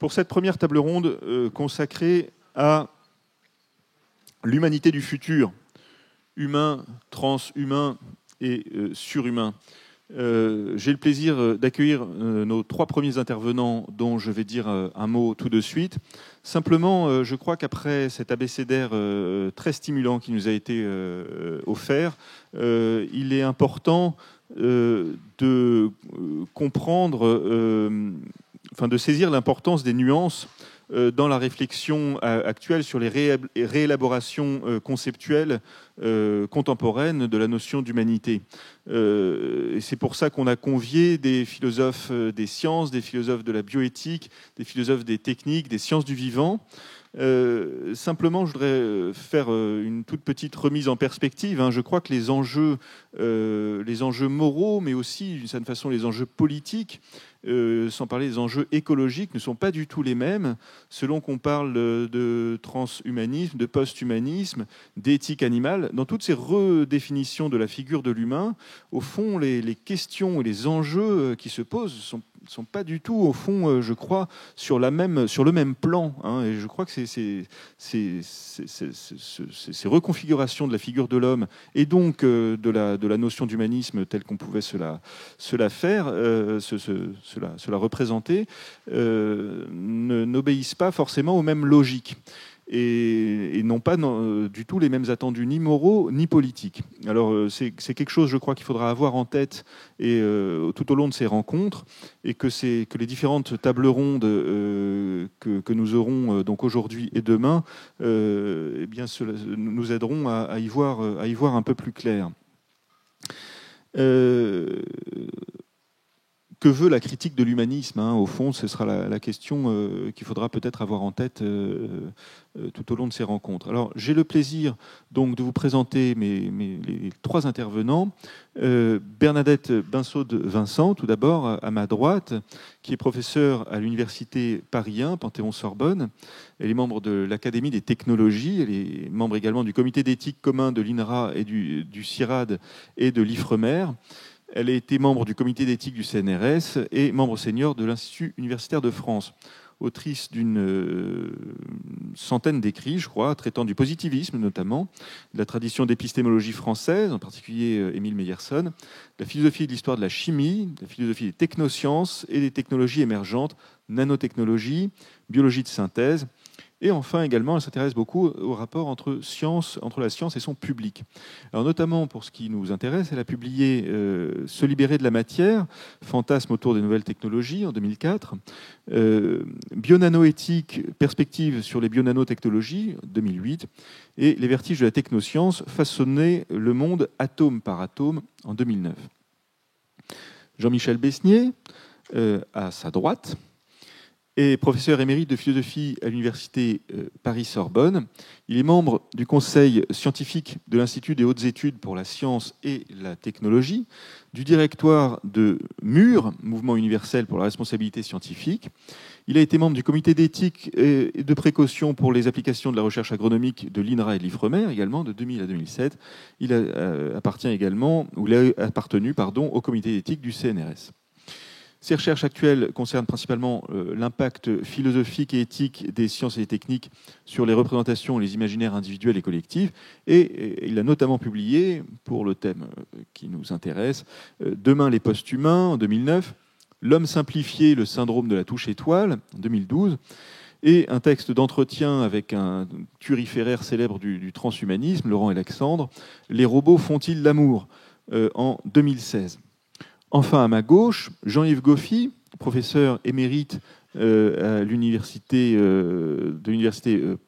pour cette première table ronde consacrée à l'humanité du futur, humain, transhumain et surhumain. J'ai le plaisir d'accueillir nos trois premiers intervenants dont je vais dire un mot tout de suite. Simplement, je crois qu'après cet abécédaire très stimulant qui nous a été offert, il est important de comprendre, de saisir l'importance des nuances dans la réflexion actuelle sur les réélaborations conceptuelles contemporaines de la notion d'humanité. Et c'est pour ça qu'on a convié des philosophes des sciences, des philosophes de la bioéthique, des philosophes des techniques, des sciences du vivant. Simplement, je voudrais faire une toute petite remise en perspective. Je crois que les enjeux moraux, mais aussi, d'une certaine façon, les enjeux politiques, sans parler des enjeux écologiques, ne sont pas du tout les mêmes selon qu'on parle de transhumanisme, de post-humanisme, d'éthique animale. Dans toutes ces redéfinitions de la figure de l'humain, au fond, les questions et les enjeux qui se posent sont pas du tout, au fond, je crois, sur le même plan. Et je crois que ces reconfigurations de la figure de l'homme et donc de la notion d'humanisme telle qu'on pouvait se la faire, se la représenter, n'obéissent pas forcément aux mêmes logiques. Et n'ont pas du tout les mêmes attendus, ni moraux, ni politiques. Alors, c'est quelque chose, je crois, qu'il faudra avoir en tête et, tout au long de ces rencontres, et que les différentes tables rondes que nous aurons donc aujourd'hui et demain nous aideront à y voir un peu plus clair. Que veut la critique de l'humanisme ? Au fond, ce sera la question qu'il faudra peut-être avoir en tête tout au long de ces rencontres. Alors, j'ai le plaisir donc de vous présenter les trois intervenants. Bernadette Binsaud-Vincent, tout d'abord, à ma droite, qui est professeure à l'université Paris 1, Panthéon-Sorbonne. Elle est membre de l'Académie des technologies. Elle est membre également du comité d'éthique commun de l'INRA et du CIRAD et de l'IFREMER. Elle a été membre du comité d'éthique du CNRS et membre senior de l'Institut universitaire de France. Autrice d'une centaine d'écrits, je crois, traitant du positivisme notamment, de la tradition d'épistémologie française, en particulier Émile Meyerson, de la philosophie de l'histoire de la chimie, de la philosophie des technosciences et des technologies émergentes, nanotechnologie, biologie de synthèse. Et enfin, également, elle s'intéresse beaucoup au rapport entre la science et son public. Alors, notamment, pour ce qui nous intéresse, elle a publié Se libérer de la matière, fantasme autour des nouvelles technologies, en 2004, Bionanoéthique, perspective sur les bionanotechnologies, 2008, et Les vertiges de la technoscience, façonner le monde atome par atome, en 2009. Jean-Michel Besnier, à sa droite, est professeur émérite de philosophie à l'université Paris-Sorbonne. Il est membre du conseil scientifique de l'Institut des hautes études pour la science et la technologie, du directoire de MUR, Mouvement universel pour la responsabilité scientifique. Il a été membre du comité d'éthique et de précaution pour les applications de la recherche agronomique de l'INRA et de l'IFREMER, également de 2000 à 2007. Il a appartenu au comité d'éthique du CNRS. Ces recherches actuelles concernent principalement l'impact philosophique et éthique des sciences et des techniques sur les représentations et les imaginaires individuels et collectifs. Et il a notamment publié, pour le thème qui nous intéresse, Demain les post-humains, en 2009, L'homme simplifié, le syndrome de la touche étoile, en 2012, et un texte d'entretien avec un turiféraire célèbre du transhumanisme, Laurent Alexandre, Les robots font-ils l'amour, en 2016. Enfin, à ma gauche, Jean-Yves Goffy, professeur émérite à l'université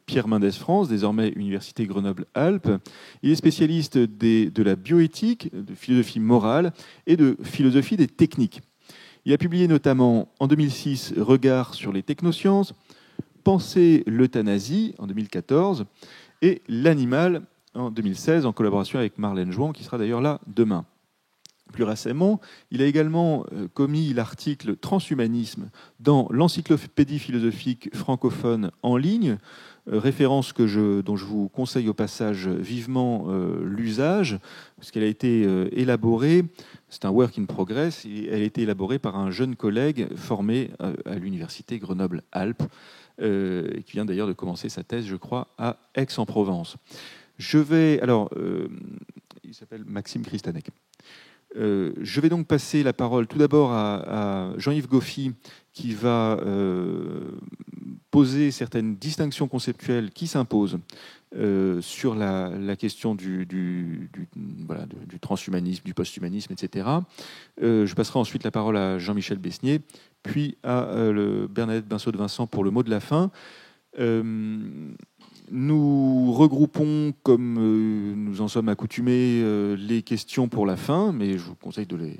Pierre Mendès France, désormais Université Grenoble-Alpes. Il est spécialiste de la bioéthique, de philosophie morale et de philosophie des techniques. Il a publié notamment en 2006 Regard sur les technosciences, Penser l'euthanasie en 2014 et L'animal en 2016 en collaboration avec Marlène Jouan, qui sera d'ailleurs là demain. Plus récemment, il a également commis l'article Transhumanisme dans l'encyclopédie philosophique francophone en ligne, référence dont je vous conseille au passage vivement l'usage, parce qu'elle a été élaborée c'est un work in progress et elle a été élaborée par un jeune collègue formé à l'université Grenoble-Alpes, qui vient d'ailleurs de commencer sa thèse, je crois, à Aix-en-Provence. Il s'appelle Maxime Christanek. Je vais donc passer la parole tout d'abord à Jean-Yves Goffy, qui va poser certaines distinctions conceptuelles qui s'imposent sur la question du transhumanisme, du posthumanisme, etc. Je passerai ensuite la parole à Jean-Michel Besnier, puis à Bernadette Binceau de Vincent pour le mot de la fin. Nous regroupons, comme nous en sommes accoutumés, les questions pour la fin, mais je vous conseille de les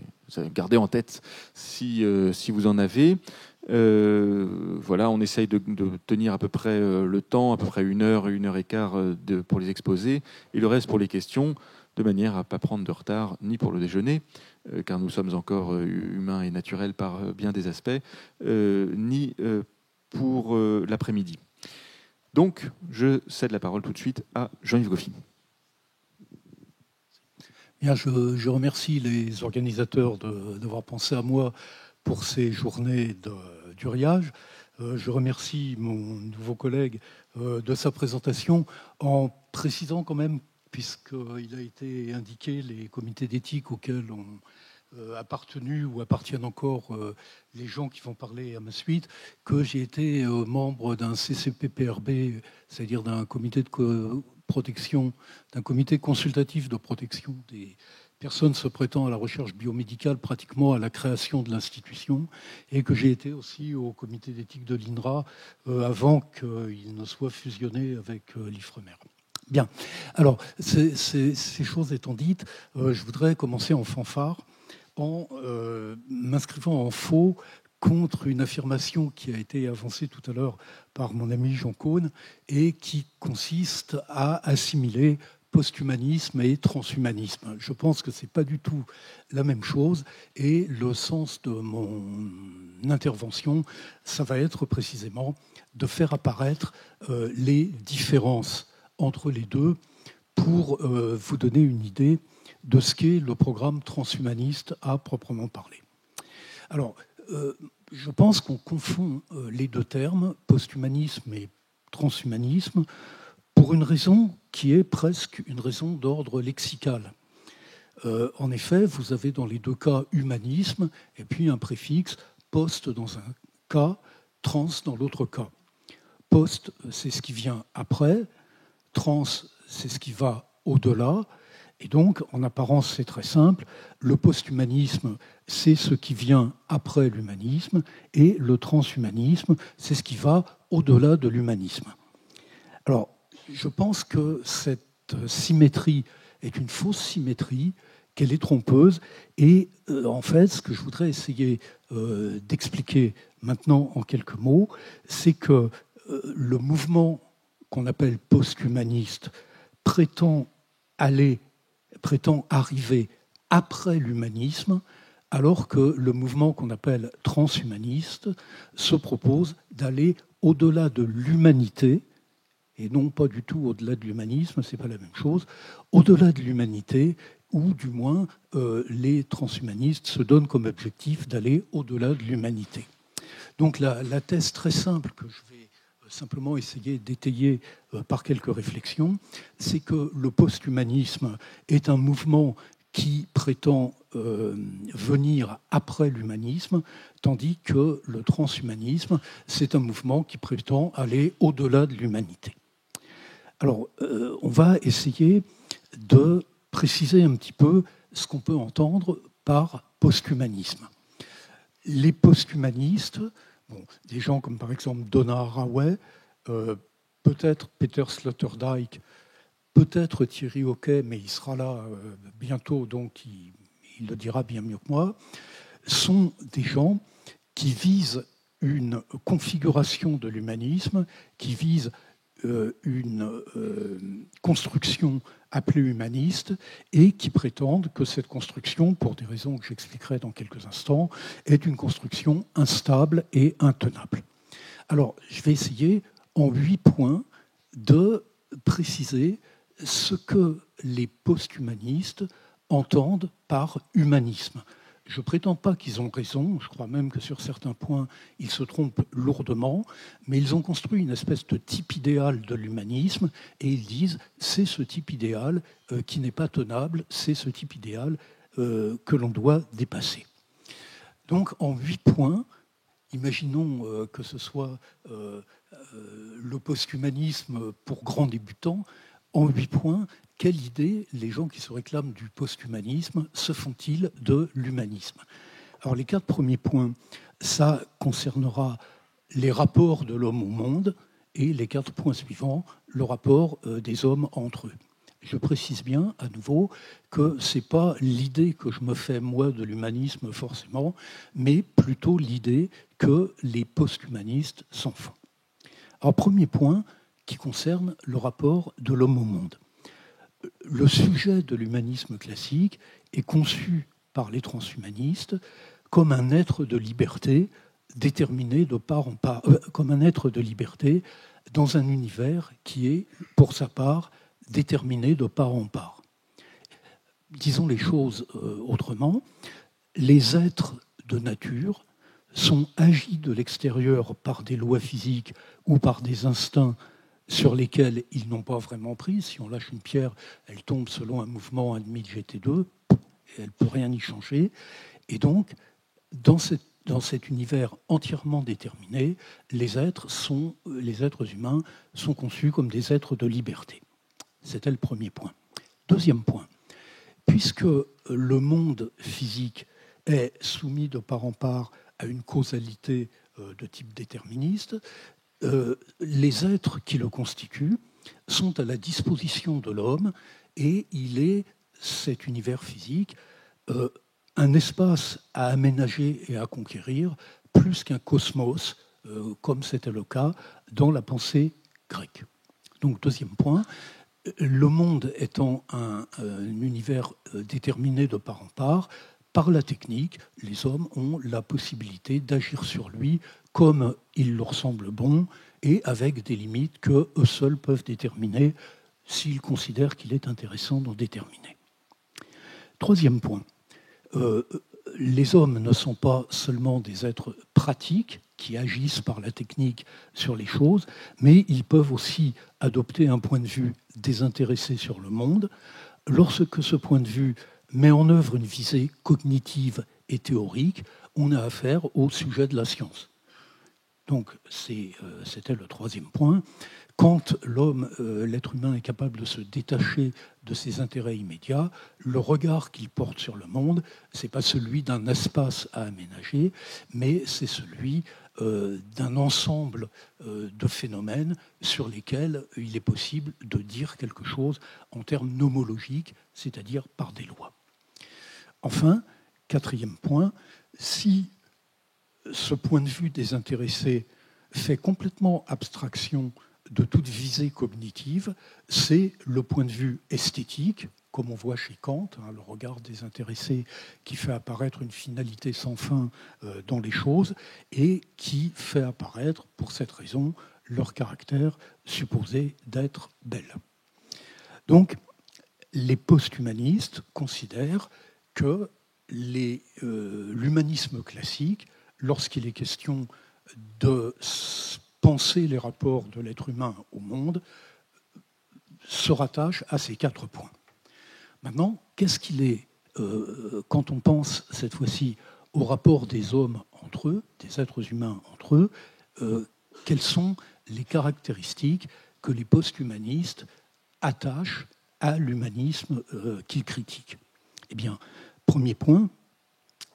garder en tête si vous en avez. Voilà, on essaye de tenir à peu près le temps, à peu près 1 heure, 1 heure et quart pour les exposés, et le reste pour les questions, de manière à ne pas prendre de retard ni pour le déjeuner, car nous sommes encore humains et naturels par bien des aspects, ni pour l'après-midi. Donc, je cède la parole tout de suite à Jean-Yves Goffy. Bien, je remercie les organisateurs d'avoir pensé à moi pour ces journées d'Uriage. Je remercie mon nouveau collègue de sa présentation, en précisant quand même, puisqu'il a été indiqué, les comités d'éthique auxquels ont appartenu ou appartiennent encore les gens qui vont parler à ma suite, que j'ai été membre d'un CCPPRB, c'est-à-dire d'un comité de protection, d'un comité consultatif de protection des personnes se prêtant à la recherche biomédicale, pratiquement à la création de l'institution, et que j'ai été aussi au comité d'éthique de l'INRA avant qu'il ne soit fusionné avec l'IFREMER. Bien. Alors, ces choses étant dites, je voudrais commencer en fanfare en m'inscrivant en faux contre une affirmation qui a été avancée tout à l'heure par mon ami Jean Caunes et qui consiste à assimiler posthumanisme et transhumanisme. Je pense que ce n'est pas du tout la même chose et le sens de mon intervention, ça va être précisément de faire apparaître les différences entre les deux pour vous donner une idée de ce qu'est le programme transhumaniste à proprement parler. Alors, je pense qu'on confond les deux termes, posthumanisme et transhumanisme, pour une raison qui est presque une raison d'ordre lexical. En effet, vous avez dans les deux cas humanisme et puis un préfixe post dans un cas, trans dans l'autre cas. Post, c'est ce qui vient après, trans, c'est ce qui va au-delà. Et donc, en apparence, c'est très simple. Le posthumanisme, c'est ce qui vient après l'humanisme, et le transhumanisme, c'est ce qui va au-delà de l'humanisme. Alors, je pense que cette symétrie est une fausse symétrie, qu'elle est trompeuse, et en fait, ce que je voudrais essayer d'expliquer maintenant en quelques mots, c'est que le mouvement qu'on appelle posthumaniste prétend arriver après l'humanisme, alors que le mouvement qu'on appelle transhumaniste se propose d'aller au-delà de l'humanité, et non pas du tout au-delà de l'humanisme, ce n'est pas la même chose, au-delà de l'humanité, ou du moins les transhumanistes se donnent comme objectif d'aller au-delà de l'humanité. Donc la thèse très simple que je vais simplement essayer d'étayer par quelques réflexions, c'est que le posthumanisme est un mouvement qui prétend venir après l'humanisme, tandis que le transhumanisme, c'est un mouvement qui prétend aller au-delà de l'humanité. Alors, on va essayer de préciser un petit peu ce qu'on peut entendre par posthumanisme. Les posthumanistes, des gens comme par exemple Donna Haraway, peut-être Peter Sloterdijk, peut-être Thierry Hockey, mais il sera là bientôt, donc il le dira bien mieux que moi, sont des gens qui visent une configuration de l'humanisme, qui visent une construction appelée humaniste et qui prétendent que cette construction, pour des raisons que j'expliquerai dans quelques instants, est une construction instable et intenable. Alors, je vais essayer, en 8 points, de préciser ce que les posthumanistes entendent par humanisme. Je ne prétends pas qu'ils ont raison, je crois même que sur certains points, ils se trompent lourdement, mais ils ont construit une espèce de type idéal de l'humanisme et ils disent c'est ce type idéal qui n'est pas tenable, c'est ce type idéal que l'on doit dépasser. Donc en 8 points, imaginons que ce soit le post-humanisme pour grands débutants, en 8 points, quelle idée les gens qui se réclament du post-humanisme se font-ils de l'humanisme? Alors les 4 premiers points, ça concernera les rapports de l'homme au monde, et les 4 points suivants, le rapport des hommes entre eux. Je précise bien, à nouveau, que ce n'est pas l'idée que je me fais, moi, de l'humanisme, forcément, mais plutôt l'idée que les post-humanistes s'en font. Alors, premier point qui concerne le rapport de l'homme au monde. Le sujet de l'humanisme classique est conçu par les transhumanistes comme un être de liberté déterminé de part en part, comme un être de liberté dans un univers qui est, pour sa part, déterminé de part en part. Disons les choses autrement, les êtres de nature sont agis de l'extérieur par des lois physiques ou par des instincts sur lesquels ils n'ont pas vraiment prise. Si on lâche une pierre, elle tombe selon un mouvement 1,5 de GT2, et elle ne peut rien y changer. Et donc, dans cet univers entièrement déterminé, les êtres humains sont conçus comme des êtres de liberté. C'était le premier point. Deuxième point, puisque le monde physique est soumis de part en part à une causalité de type déterministe, les êtres qui le constituent sont à la disposition de l'homme et il est, cet univers physique, un espace à aménager et à conquérir plus qu'un cosmos, comme c'était le cas dans la pensée grecque. Donc, deuxième point, le monde étant un univers déterminé de part en part, par la technique, les hommes ont la possibilité d'agir sur lui comme il leur semble bon et avec des limites qu'eux seuls peuvent déterminer s'ils considèrent qu'il est intéressant d'en déterminer. Troisième point, les hommes ne sont pas seulement des êtres pratiques qui agissent par la technique sur les choses, mais ils peuvent aussi adopter un point de vue désintéressé sur le monde. Lorsque ce point de vue met en œuvre une visée cognitive et théorique, on a affaire au sujet de la science. Donc, c'était le troisième point. Quand l'être humain est capable de se détacher de ses intérêts immédiats, le regard qu'il porte sur le monde, ce n'est pas celui d'un espace à aménager, mais c'est celui d'un ensemble de phénomènes sur lesquels il est possible de dire quelque chose en termes nomologiques, c'est-à-dire par des lois. Enfin, quatrième point, si ce point de vue désintéressé fait complètement abstraction de toute visée cognitive, c'est le point de vue esthétique, comme on voit chez Kant, le regard désintéressé qui fait apparaître une finalité sans fin dans les choses et qui fait apparaître, pour cette raison, leur caractère supposé d'être belle. Donc, les post-humanistes considèrent que l'humanisme classique, lorsqu'il est question de penser les rapports de l'être humain au monde, se rattache à ces 4 points. Maintenant, qu'est-ce qu'il est, quand on pense cette fois-ci au rapport des hommes entre eux, des êtres humains entre eux, quelles sont les caractéristiques que les post-humanistes attachent à l'humanisme qu'ils critiquent? Eh bien, premier point,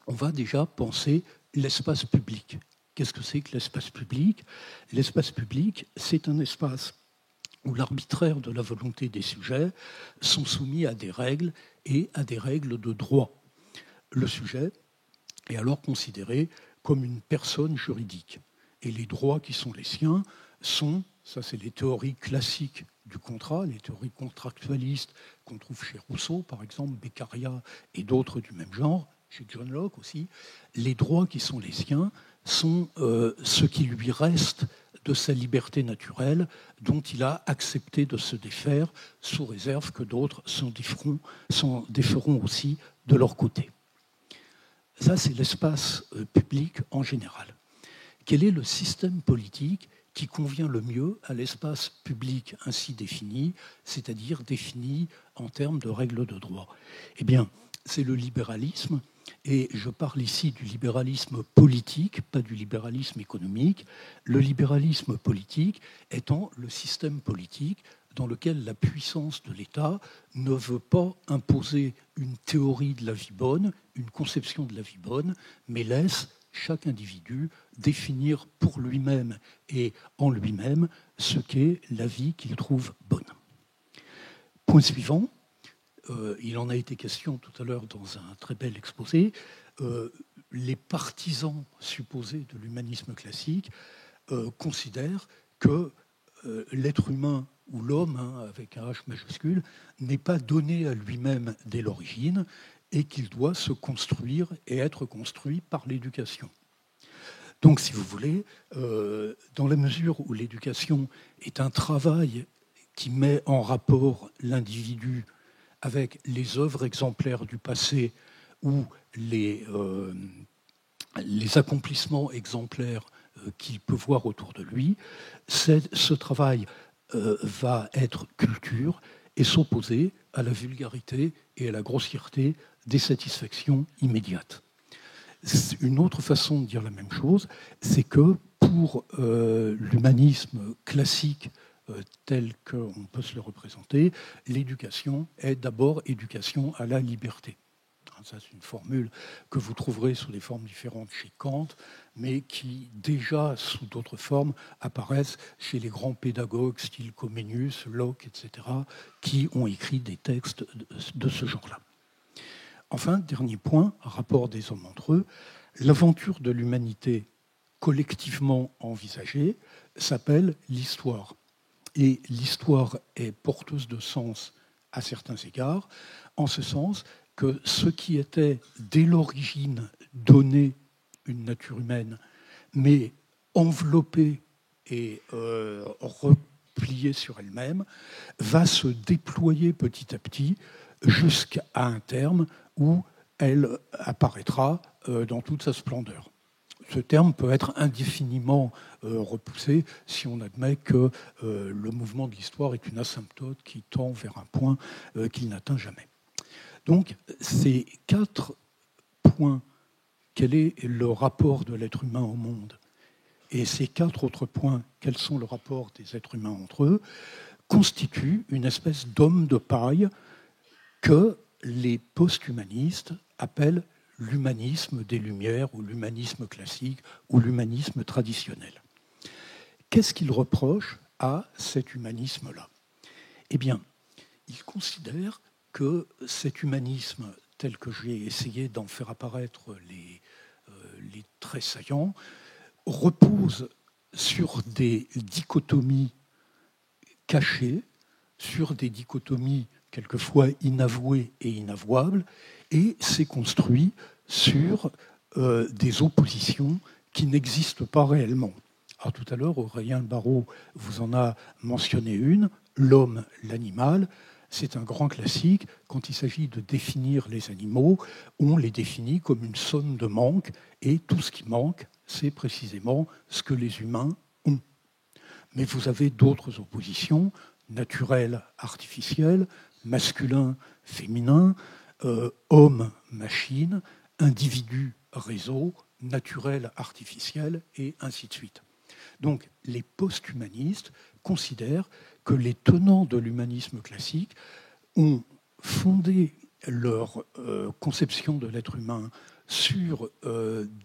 on va déjà penser l'espace public. Qu'est-ce que c'est que l'espace public? L'espace public, c'est un espace où l'arbitraire de la volonté des sujets sont soumis à des règles et à des règles de droit. Le sujet est alors considéré comme une personne juridique. Et les droits qui sont les siens sont, ça c'est les théories classiques du contrat, les théories contractualistes qu'on trouve chez Rousseau, par exemple, Beccaria et d'autres du même genre, chez John Locke aussi, les droits qui sont les siens sont ce qui lui reste de sa liberté naturelle dont il a accepté de se défaire sous réserve que d'autres s'en déferont aussi de leur côté. Ça, c'est l'espace public en général. Quel est le système politique qui convient le mieux à l'espace public ainsi défini, c'est-à-dire défini en termes de règles de droit? Eh bien, c'est le libéralisme, et je parle ici du libéralisme politique, pas du libéralisme économique. Le libéralisme politique étant le système politique dans lequel la puissance de l'État ne veut pas imposer une théorie de la vie bonne, une conception de la vie bonne, mais laisse chaque individu définir pour lui-même et en lui-même ce qu'est la vie qu'il trouve bonne. Point suivant, il en a été question tout à l'heure dans un très bel exposé, les partisans supposés de l'humanisme classique considèrent que l'être humain ou l'homme, avec un H majuscule, n'est pas donné à lui-même dès l'origine et qu'il doit se construire et être construit par l'éducation. Donc, si vous voulez, dans la mesure où l'éducation est un travail qui met en rapport l'individu avec les œuvres exemplaires du passé ou les accomplissements exemplaires qu'il peut voir autour de lui, ce travail va être culture et s'opposer à la vulgarité et à la grossièreté des satisfactions immédiates. Une autre façon de dire la même chose, c'est que pour l'humanisme classique tel qu'on peut se le représenter, l'éducation est d'abord éducation à la liberté. Ça, c'est une formule que vous trouverez sous des formes différentes chez Kant, mais qui, déjà sous d'autres formes, apparaissent chez les grands pédagogues, style Comenius, Locke, etc., qui ont écrit des textes de ce genre-là. Enfin, dernier point, rapport des hommes entre eux, l'aventure de l'humanité collectivement envisagée s'appelle l'histoire. Et l'histoire est porteuse de sens à certains égards, en ce sens que ce qui était dès l'origine donné une nature humaine, mais enveloppée et repliée sur elle-même, va se déployer petit à petit jusqu'à un terme où elle apparaîtra dans toute sa splendeur. Ce terme peut être indéfiniment repoussé si on admet que le mouvement de l'histoire est une asymptote qui tend vers un point qu'il n'atteint jamais. Donc, ces 4 points, quel est le rapport de l'être humain au monde, et ces 4 autres points, quels sont le rapport des êtres humains entre eux, constituent une espèce d'homme de paille que les post-humanistes appellent l'humanisme des Lumières, ou l'humanisme classique, ou l'humanisme traditionnel. Qu'est-ce qu'ils reprochent à cet humanisme-là? Eh bien, ils considèrent que cet humanisme, tel que j'ai essayé d'en faire apparaître les traits saillants, repose sur des dichotomies cachées, sur des dichotomies quelquefois inavouées et inavouables, et s'est construit sur des oppositions qui n'existent pas réellement. Alors tout à l'heure, Aurélien Barraud vous en a mentionné une, l'homme, l'animal. C'est un grand classique. Quand il s'agit de définir les animaux, on les définit comme une somme de manque, et tout ce qui manque, c'est précisément ce que les humains ont. Mais vous avez d'autres oppositions, naturelles, artificielles, masculin, féminin, homme, machine, individu, réseau, naturel, artificiel, et ainsi de suite. Donc, les post-humanistes considèrent que les tenants de l'humanisme classique ont fondé leur conception de l'être humain sur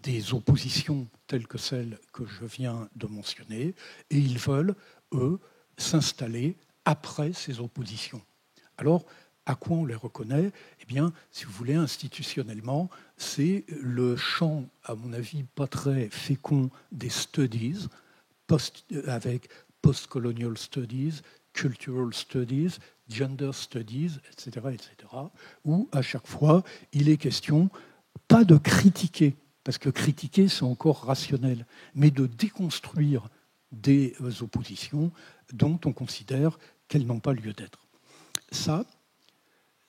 des oppositions telles que celles que je viens de mentionner, et ils veulent, eux, s'installer après ces oppositions. Alors, à quoi on les reconnaît? Eh bien, si vous voulez, institutionnellement, c'est le champ, à mon avis, pas très fécond des studies, avec post-colonial studies, cultural studies, gender studies, etc., où, à chaque fois, il est question, pas de critiquer, parce que critiquer, c'est encore rationnel, mais de déconstruire des oppositions dont on considère qu'elles n'ont pas lieu d'être. Ça,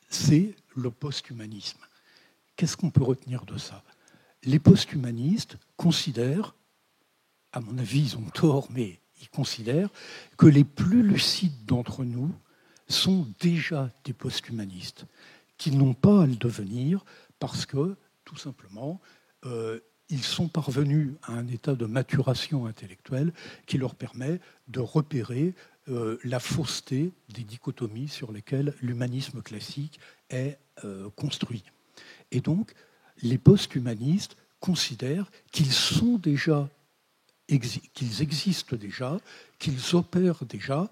c'est le post-humanisme. Qu'est-ce qu'on peut retenir de ça? Les post-humanistes considèrent, à mon avis, ils ont tort, mais ils considèrent que les plus lucides d'entre nous sont déjà des post-humanistes, qu'ils n'ont pas à le devenir parce que, tout simplement, ils sont parvenus à un état de maturation intellectuelle qui leur permet de repérer la fausseté des dichotomies sur lesquelles l'humanisme classique est construit. Et donc, les post-humanistes considèrent qu'ils sont déjà, qu'ils existent déjà, qu'ils opèrent déjà,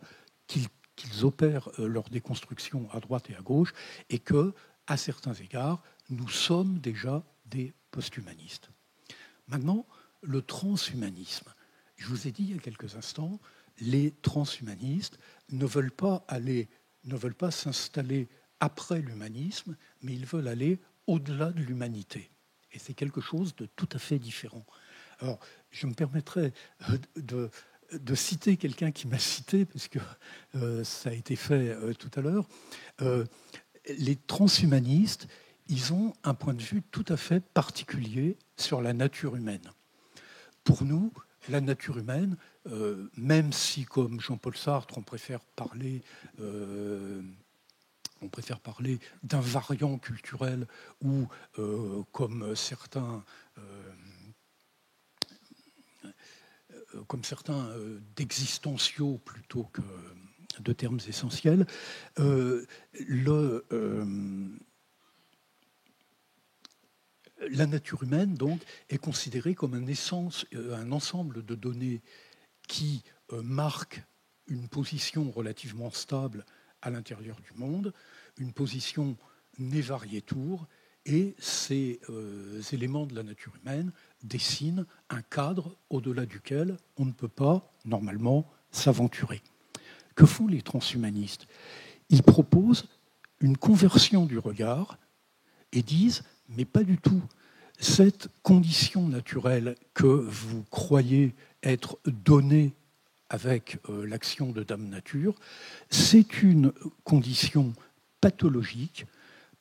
qu'ils opèrent leur déconstruction à droite et à gauche, et que, à certains égards, nous sommes déjà des post-humanistes. Maintenant, le transhumanisme. Je vous ai dit il y a quelques instants, les transhumanistes ne veulent pas s'installer après l'humanisme, mais ils veulent aller au-delà de l'humanité. Et c'est quelque chose de tout à fait différent. Alors, je me permettrai de citer quelqu'un qui m'a cité, puisque ça a été fait tout à l'heure. Les transhumanistes, ils ont un point de vue tout à fait particulier sur la nature humaine. Pour nous, la nature humaine, même si, comme Jean-Paul Sartre, on préfère parler d'un variant culturel ou, comme certains d'existentiaux plutôt que de termes essentiels, la nature humaine, donc, est considérée comme un ensemble de données qui marquent une position relativement stable à l'intérieur du monde, une position ne varietur, et ces éléments de la nature humaine dessinent un cadre au-delà duquel on ne peut pas, normalement, s'aventurer. Que font les transhumanistes? Ils proposent une conversion du regard et disent « mais pas du tout. Cette condition naturelle que vous croyez être donnée avec l'action de Dame Nature, c'est une condition pathologique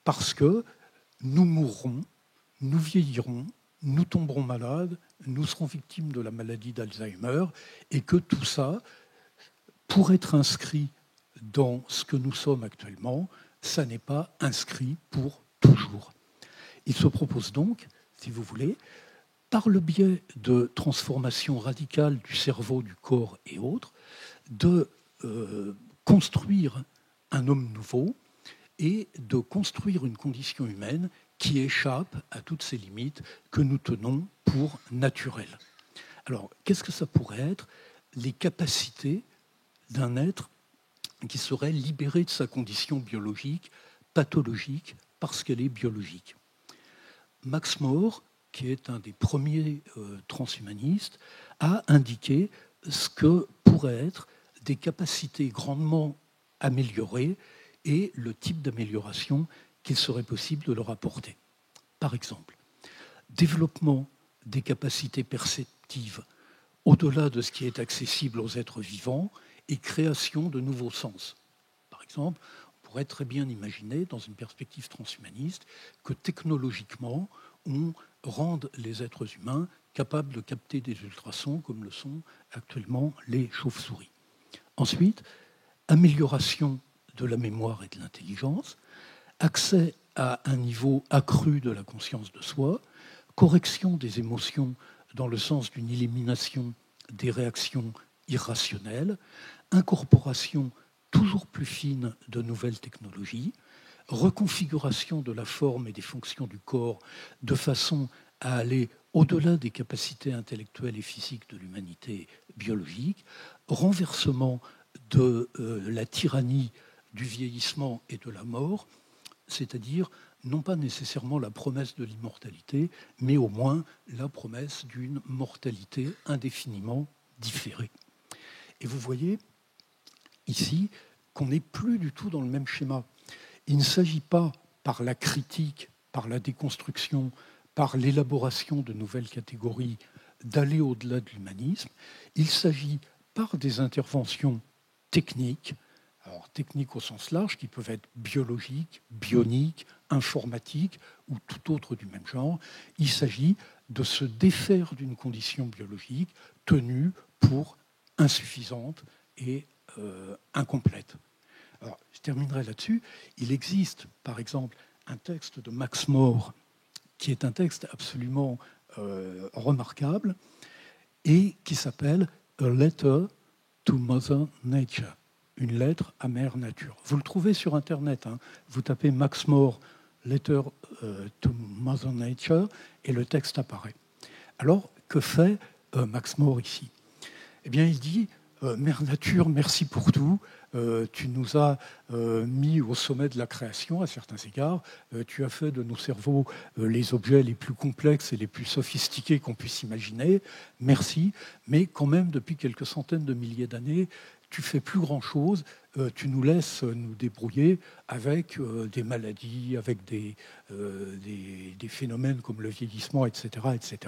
parce que nous mourrons, nous vieillirons, nous tomberons malades, nous serons victimes de la maladie d'Alzheimer, et que tout ça, pour être inscrit dans ce que nous sommes actuellement, ça n'est pas inscrit pour toujours. » Il se propose donc, si vous voulez, par le biais de transformations radicales du cerveau, du corps et autres, de construire un homme nouveau et de construire une condition humaine qui échappe à toutes ces limites que nous tenons pour naturelles. Alors, qu'est-ce que ça pourrait être? Les capacités d'un être qui serait libéré de sa condition biologique, pathologique, parce qu'elle est biologique. Max More, qui est un des premiers transhumanistes, a indiqué ce que pourraient être des capacités grandement améliorées et le type d'amélioration qu'il serait possible de leur apporter. Par exemple, développement des capacités perceptives au-delà de ce qui est accessible aux êtres vivants et création de nouveaux sens. Par exemple, on pourrait très bien imaginer, dans une perspective transhumaniste, que technologiquement, on rende les êtres humains capables de capter des ultrasons comme le sont actuellement les chauves-souris. Ensuite, amélioration de la mémoire et de l'intelligence, accès à un niveau accru de la conscience de soi, correction des émotions dans le sens d'une élimination des réactions irrationnelles, incorporation toujours plus fine de nouvelles technologies, reconfiguration de la forme et des fonctions du corps de façon à aller au-delà des capacités intellectuelles et physiques de l'humanité biologique, renversement de la tyrannie du vieillissement et de la mort, c'est-à-dire non pas nécessairement la promesse de l'immortalité, mais au moins la promesse d'une mortalité indéfiniment différée. Et vous voyez ici qu'on n'est plus du tout dans le même schéma. Il ne s'agit pas, par la critique, par la déconstruction, par l'élaboration de nouvelles catégories, d'aller au-delà de l'humanisme. Il s'agit, par des interventions techniques, alors techniques au sens large, qui peuvent être biologiques, bioniques, informatiques ou tout autre du même genre. Il s'agit de se défaire d'une condition biologique tenue pour insuffisante et incomplète. Alors, je terminerai là-dessus. Il existe, par exemple, un texte de Max More qui est un texte absolument remarquable et qui s'appelle « A Letter to Mother Nature », une lettre à Mère Nature. Vous le trouvez sur Internet. Hein. Vous tapez Max More « Letter to Mother Nature » et le texte apparaît. Alors, que fait Max More ici ? Eh bien, il dit Mère Nature, merci pour tout. Tu nous as mis au sommet de la création à certains égards. Tu as fait de nos cerveaux les objets les plus complexes et les plus sophistiqués qu'on puisse imaginer. Merci. Mais quand même, depuis quelques centaines de milliers d'années, tu fais plus grand-chose. Tu nous laisses nous débrouiller avec des maladies, avec des phénomènes comme le vieillissement, etc., etc.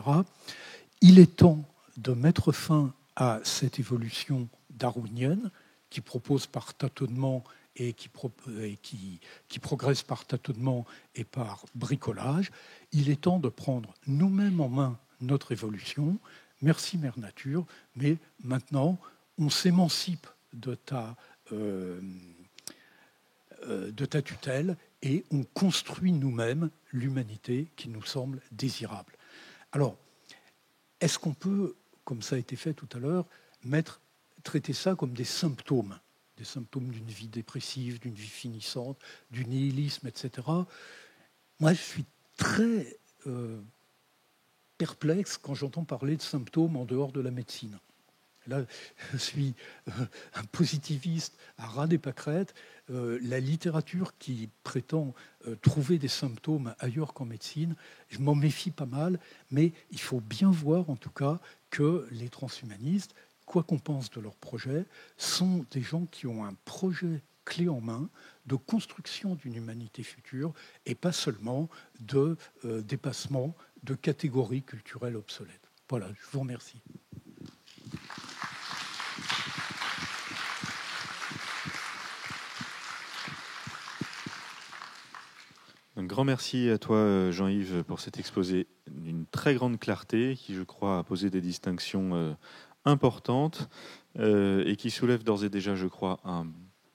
Il est temps de mettre fin à cette évolution darwinienne qui propose par tâtonnement et qui progresse par tâtonnement et par bricolage. Il est temps de prendre nous-mêmes en main notre évolution. Merci Mère Nature, mais maintenant on s'émancipe de ta tutelle et on construit nous-mêmes l'humanité qui nous semble désirable. Alors, est-ce qu'on peut, comme ça a été fait tout à l'heure, traiter ça comme des symptômes d'une vie dépressive, d'une vie finissante, du nihilisme, etc. Moi, je suis très perplexe quand j'entends parler de symptômes en dehors de la médecine. Là, je suis un positiviste à ras des pâquerettes. La littérature qui prétend trouver des symptômes ailleurs qu'en médecine, je m'en méfie pas mal, mais il faut bien voir en tout cas que les transhumanistes, quoi qu'on pense de leur projet, sont des gens qui ont un projet clé en main de construction d'une humanité future et pas seulement de dépassement de catégories culturelles obsolètes. Voilà, je vous remercie. Un grand merci à toi, Jean-Yves, pour cet exposé d'une très grande clarté qui, je crois, a posé des distinctions importantes et qui soulève d'ores et déjà, je crois, un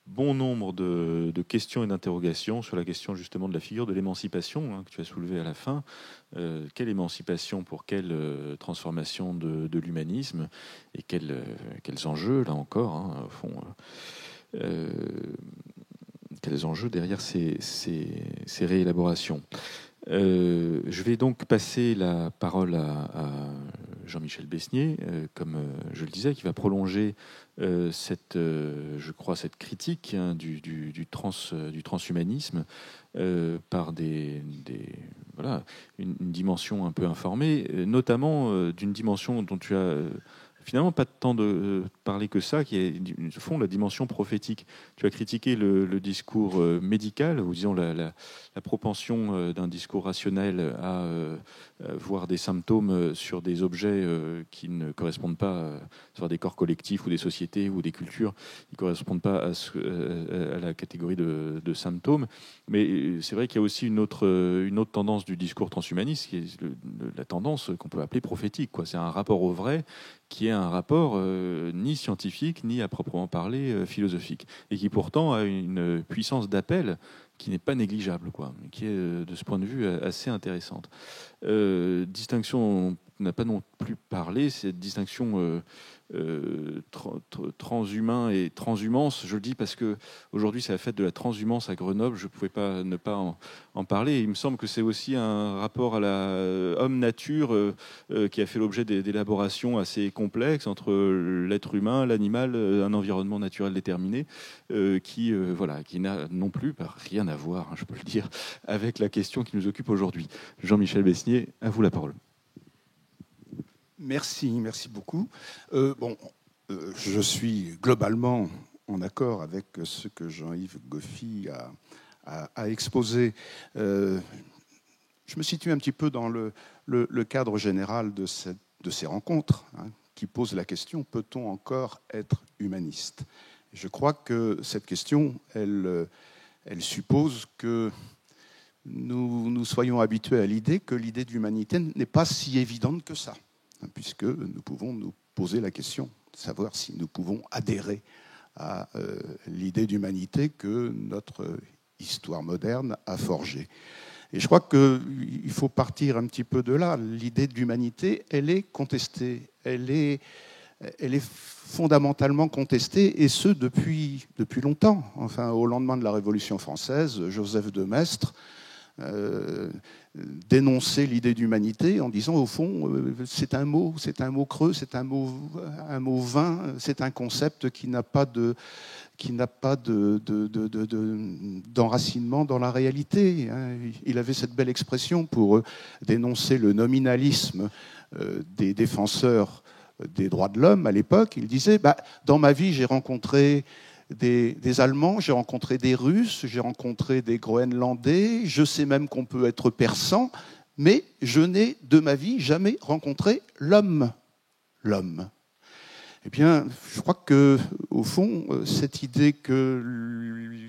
bon nombre de questions et d'interrogations sur la question justement de la figure de l'émancipation que tu as soulevée à la fin. Quelle émancipation pour quelle transformation de l'humanisme et quels enjeux, là encore, au fond quels enjeux derrière ces réélaborations. Je vais donc passer la parole à Jean-Michel Besnier, comme je le disais, qui va prolonger cette critique du transhumanisme par une dimension un peu informée, notamment d'une dimension dont tu as finalement pas tant de parler que ça, qui est au fond la dimension prophétique. Tu as critiqué le discours médical, ou disons la propension d'un discours rationnel à voir des symptômes sur des objets qui ne correspondent pas, soit des corps collectifs ou des sociétés ou des cultures, qui ne correspondent pas à la catégorie de symptômes. Mais c'est vrai qu'il y a aussi une autre tendance du discours transhumaniste, qui est la tendance qu'on peut appeler prophétique, quoi. C'est un rapport au vrai qui est un rapport ni scientifique, ni à proprement parler philosophique, et qui pourtant a une puissance d'appel qui n'est pas négligeable, quoi, qui est de ce point de vue assez intéressante. Distinction, on n'a pas non plus parlé, cette distinction transhumain et transhumance. Je le dis parce que aujourd'hui c'est la fête de la transhumance à Grenoble, je ne pouvais pas ne pas en parler. Et il me semble que c'est aussi un rapport à la homme-nature qui a fait l'objet d'élaborations assez complexes entre l'être humain, l'animal, un environnement naturel déterminé, qui n'a non plus rien à voir, je peux le dire, avec la question qui nous occupe aujourd'hui. Jean-Michel Besnier, à vous la parole. Merci beaucoup. Je suis globalement en accord avec ce que Jean-Yves Goffy a exposé. Je me situe un petit peu dans le cadre général de ces rencontres, qui pose la question, peut-on encore être humaniste? Je crois que cette question, elle suppose que nous soyons habitués à l'idée que l'idée d'humanité n'est pas si évidente que ça, puisque nous pouvons nous poser la question de savoir si nous pouvons adhérer à l'idée d'humanité que notre histoire moderne a forgée. Et je crois qu'il faut partir un petit peu de là. L'idée d'humanité, elle est contestée, elle est fondamentalement contestée, et ce depuis longtemps. Enfin, au lendemain de la Révolution française, Joseph de Maistre dénoncer l'idée d'humanité en disant, au fond, c'est un mot creux, c'est un mot vain, c'est un concept qui n'a pas d'enracinement dans la réalité. Il avait cette belle expression pour dénoncer le nominalisme des défenseurs des droits de l'homme à l'époque. Il disait, dans ma vie, j'ai rencontré des Allemands, j'ai rencontré des Russes, j'ai rencontré des Groenlandais, je sais même qu'on peut être persan, mais je n'ai de ma vie jamais rencontré l'homme. L'homme. Eh bien, je crois que, au fond, cette idée que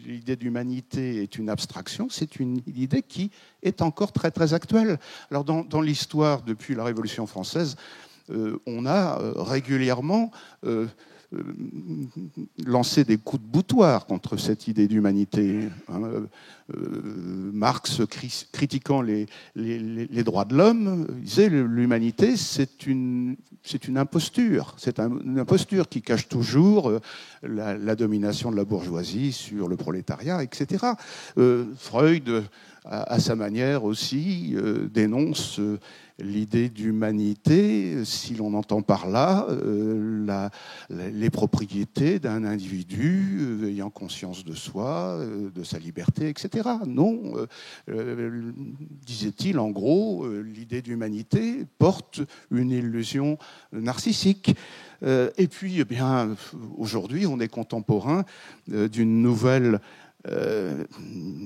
l'idée d'humanité est une abstraction, c'est une idée qui est encore très très actuelle. Alors, dans l'histoire depuis la Révolution française, on a régulièrement lancer des coups de boutoir contre cette idée d'humanité. Marx, critiquant les droits de l'homme, disait l'humanité, c'est une imposture. C'est une imposture qui cache toujours la domination de la bourgeoisie sur le prolétariat, etc. Freud, à sa manière aussi, dénonce l'idée d'humanité, si l'on entend par là les propriétés d'un individu ayant conscience de soi, de sa liberté, etc. Non, disait-il, en gros, l'idée d'humanité porte une illusion narcissique. Et puis, eh bien, aujourd'hui, on est contemporain d'une nouvelle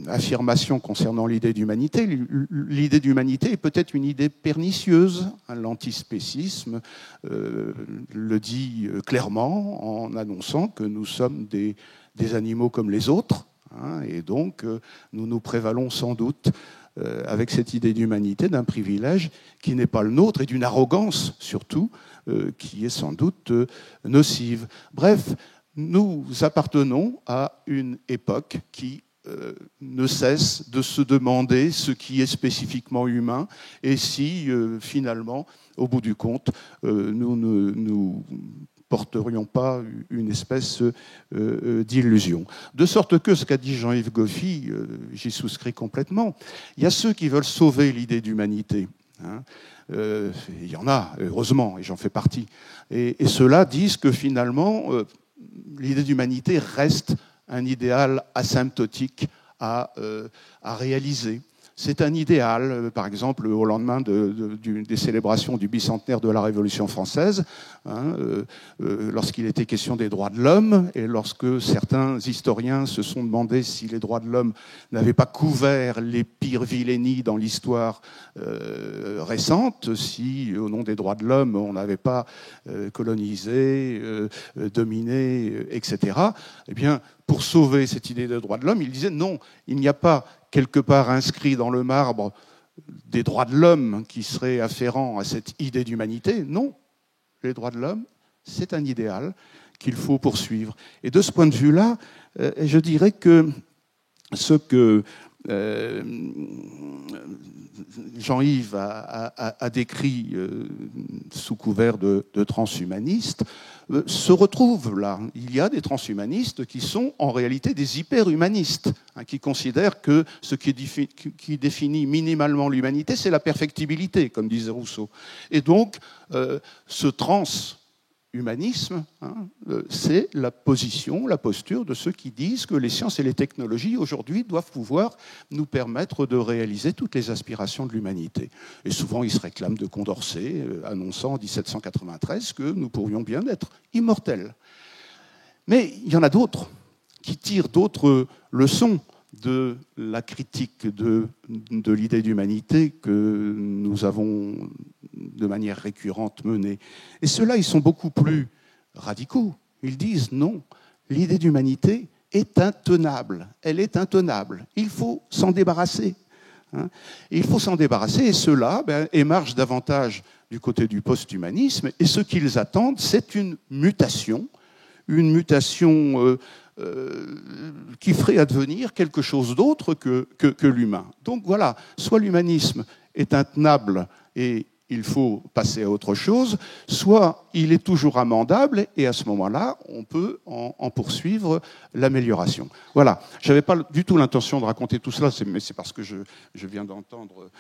affirmation concernant l'idée d'humanité. L'idée d'humanité est peut-être une idée pernicieuse. L'antispécisme le dit clairement en annonçant que nous sommes des animaux comme les autres, et donc nous nous prévalons sans doute avec cette idée d'humanité d'un privilège qui n'est pas le nôtre et d'une arrogance surtout qui est sans doute nocive. Bref, nous appartenons à une époque qui ne cesse de se demander ce qui est spécifiquement humain et si, finalement, au bout du compte, nous ne porterions pas une espèce d'illusion. De sorte que, ce qu'a dit Jean-Yves Goffy, j'y souscris complètement, il y a ceux qui veulent sauver l'idée d'humanité. Il y en a, heureusement, et j'en fais partie. Et ceux-là disent que, finalement, l'idée d'humanité reste un idéal asymptotique à réaliser. C'est un idéal, par exemple, au lendemain des célébrations du bicentenaire de la Révolution française, lorsqu'il était question des droits de l'homme, et lorsque certains historiens se sont demandé si les droits de l'homme n'avaient pas couvert les pires vilainies dans l'histoire récente, si, au nom des droits de l'homme, on n'avait pas colonisé, dominé, etc., eh bien, pour sauver cette idée de droits de l'homme, il disait non, il n'y a pas quelque part inscrit dans le marbre des droits de l'homme qui seraient afférents à cette idée d'humanité. Non, les droits de l'homme, c'est un idéal qu'il faut poursuivre. Et de ce point de vue-là, je dirais que ce que Jean-Yves a décrit sous couvert de transhumaniste se retrouve là. Il y a des transhumanistes qui sont en réalité des hyperhumanistes, qui considèrent que ce qui définit minimalement l'humanité, c'est la perfectibilité, comme disait Rousseau. Et donc, ce transhumanisme, c'est la position, la posture de ceux qui disent que les sciences et les technologies aujourd'hui doivent pouvoir nous permettre de réaliser toutes les aspirations de l'humanité. Et souvent, ils se réclament de Condorcet, annonçant en 1793 que nous pourrions bien être immortels. Mais il y en a d'autres qui tirent d'autres leçons de la critique de l'idée d'humanité que nous avons de manière récurrente menée. Et ceux-là, ils sont beaucoup plus radicaux. Ils disent non, l'idée d'humanité est intenable. Elle est intenable. Il faut s'en débarrasser. Il faut s'en débarrasser. Et ceux-là émargent davantage du côté du post-humanisme. Et ce qu'ils attendent, c'est une mutation qui ferait advenir quelque chose d'autre que l'humain. Donc voilà, soit l'humanisme est intenable et il faut passer à autre chose, soit il est toujours amendable et à ce moment-là, on peut en poursuivre l'amélioration. Voilà, je n'avais pas du tout l'intention de raconter tout cela, mais c'est parce que je viens d'entendre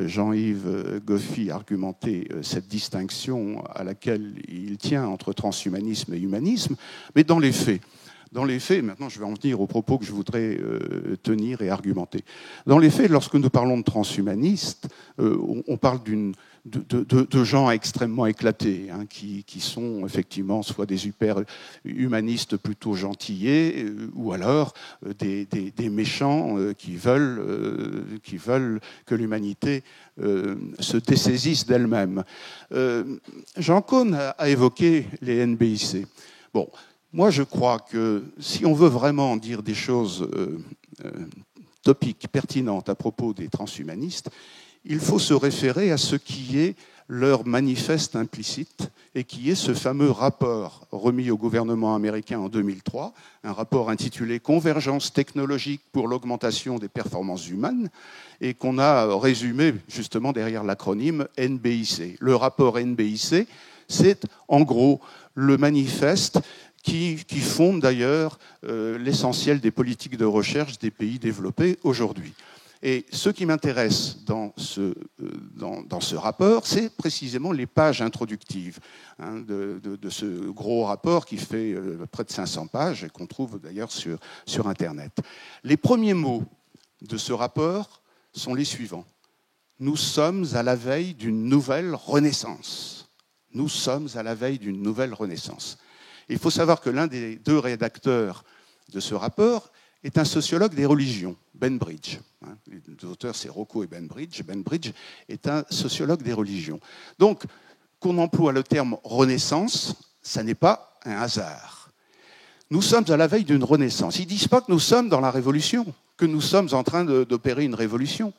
Jean-Yves Goffi argumenter cette distinction à laquelle il tient entre transhumanisme et humanisme, mais dans les faits, maintenant je vais en venir aux propos que je voudrais tenir et argumenter. Dans les faits, lorsque nous parlons de transhumanistes, on parle de gens extrêmement éclatés, qui sont effectivement soit des super-humanistes plutôt gentillés, ou alors des méchants qui veulent que l'humanité se dessaisisse d'elle-même. Jean Caunes a évoqué les NBIC. Bon, moi, je crois que si on veut vraiment dire des choses topiques, pertinentes à propos des transhumanistes, il faut se référer à ce qui est leur manifeste implicite et qui est ce fameux rapport remis au gouvernement américain en 2003, un rapport intitulé « Convergence technologique pour l'augmentation des performances humaines » et qu'on a résumé justement derrière l'acronyme NBIC. Le rapport NBIC, c'est en gros le manifeste qui fonde d'ailleurs l'essentiel des politiques de recherche des pays développés aujourd'hui. Et ce qui m'intéresse dans ce rapport, c'est précisément les pages introductives de ce gros rapport qui fait près de 500 pages et qu'on trouve d'ailleurs sur Internet. Les premiers mots de ce rapport sont les suivants. Nous sommes à la veille d'une nouvelle renaissance. Nous sommes à la veille d'une nouvelle renaissance. Il faut savoir que l'un des deux rédacteurs de ce rapport est un sociologue des religions, Ben Bridge. Les deux auteurs, c'est Rocco et Ben Bridge. Ben Bridge est un sociologue des religions. Donc, qu'on emploie le terme « renaissance », ça n'est pas un hasard. Nous sommes à la veille d'une renaissance. Ils ne disent pas que nous sommes dans la révolution, que nous sommes en train d'opérer une révolution.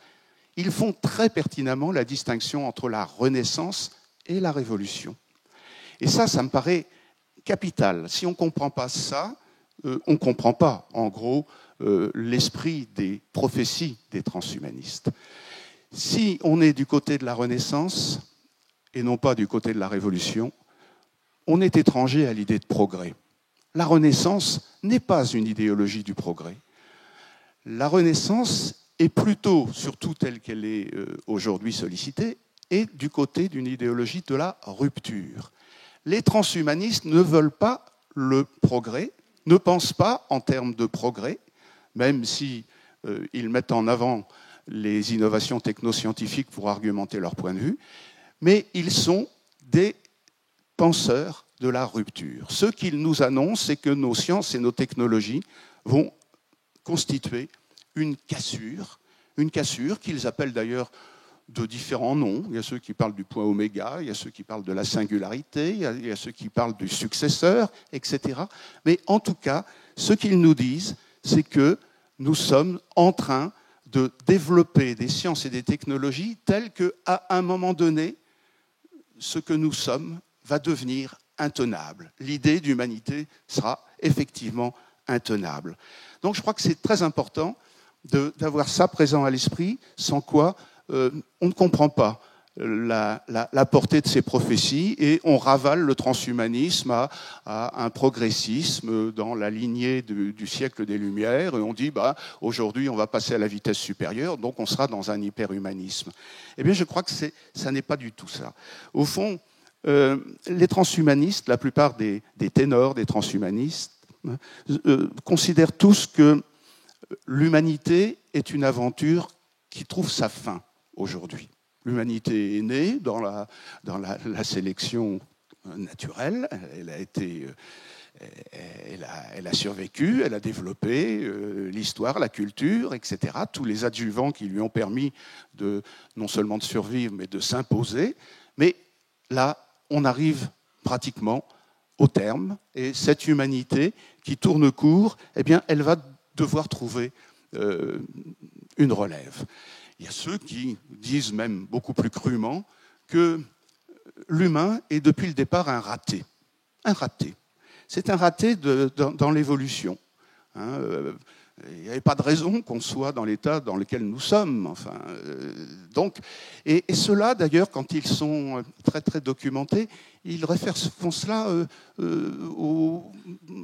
Ils font très pertinemment la distinction entre la renaissance et la révolution. Et ça me paraît capital. Si on ne comprend pas ça, on ne comprend pas, en gros, l'esprit des prophéties des transhumanistes. Si on est du côté de la Renaissance et non pas du côté de la Révolution, on est étranger à l'idée de progrès. La Renaissance n'est pas une idéologie du progrès. La Renaissance est plutôt, surtout telle qu'elle est aujourd'hui sollicitée, est du côté d'une idéologie de la rupture. Les transhumanistes ne veulent pas le progrès, ne pensent pas en termes de progrès, même si ils mettent en avant les innovations technoscientifiques pour argumenter leur point de vue, mais ils sont des penseurs de la rupture. Ce qu'ils nous annoncent, c'est que nos sciences et nos technologies vont constituer une cassure qu'ils appellent d'ailleurs de différents noms. Il y a ceux qui parlent du point oméga, il y a ceux qui parlent de la singularité, il y a ceux qui parlent du successeur, etc. Mais en tout cas, ce qu'ils nous disent, c'est que nous sommes en train de développer des sciences et des technologies telles qu'à un moment donné, ce que nous sommes va devenir intenable. L'idée d'humanité sera effectivement intenable. Donc je crois que c'est très important d'avoir ça présent à l'esprit, sans quoi on ne comprend pas la portée de ces prophéties et on ravale le transhumanisme à un progressisme dans la lignée du siècle des Lumières et on dit aujourd'hui on va passer à la vitesse supérieure, donc on sera dans un hyperhumanisme. Eh bien je crois que ça n'est pas du tout ça. Au fond, les transhumanistes, la plupart des ténors des transhumanistes, considèrent tous que l'humanité est une aventure qui trouve sa fin aujourd'hui. L'humanité est née dans la sélection naturelle, elle a été elle a survécu, elle a développé l'histoire, la culture, etc. Tous les adjuvants qui lui ont permis non seulement de survivre, mais de s'imposer. Mais là, on arrive pratiquement au terme. Et cette humanité qui tourne court, eh bien, elle va devoir trouver une relève. Il y a ceux qui disent même beaucoup plus crûment que l'humain est depuis le départ un raté. Un raté. C'est un raté dans l'évolution. Il n'y avait pas de raison qu'on soit dans l'état dans lequel nous sommes. Enfin, et ceux-là, d'ailleurs, quand ils sont très, très documentés, ils font cela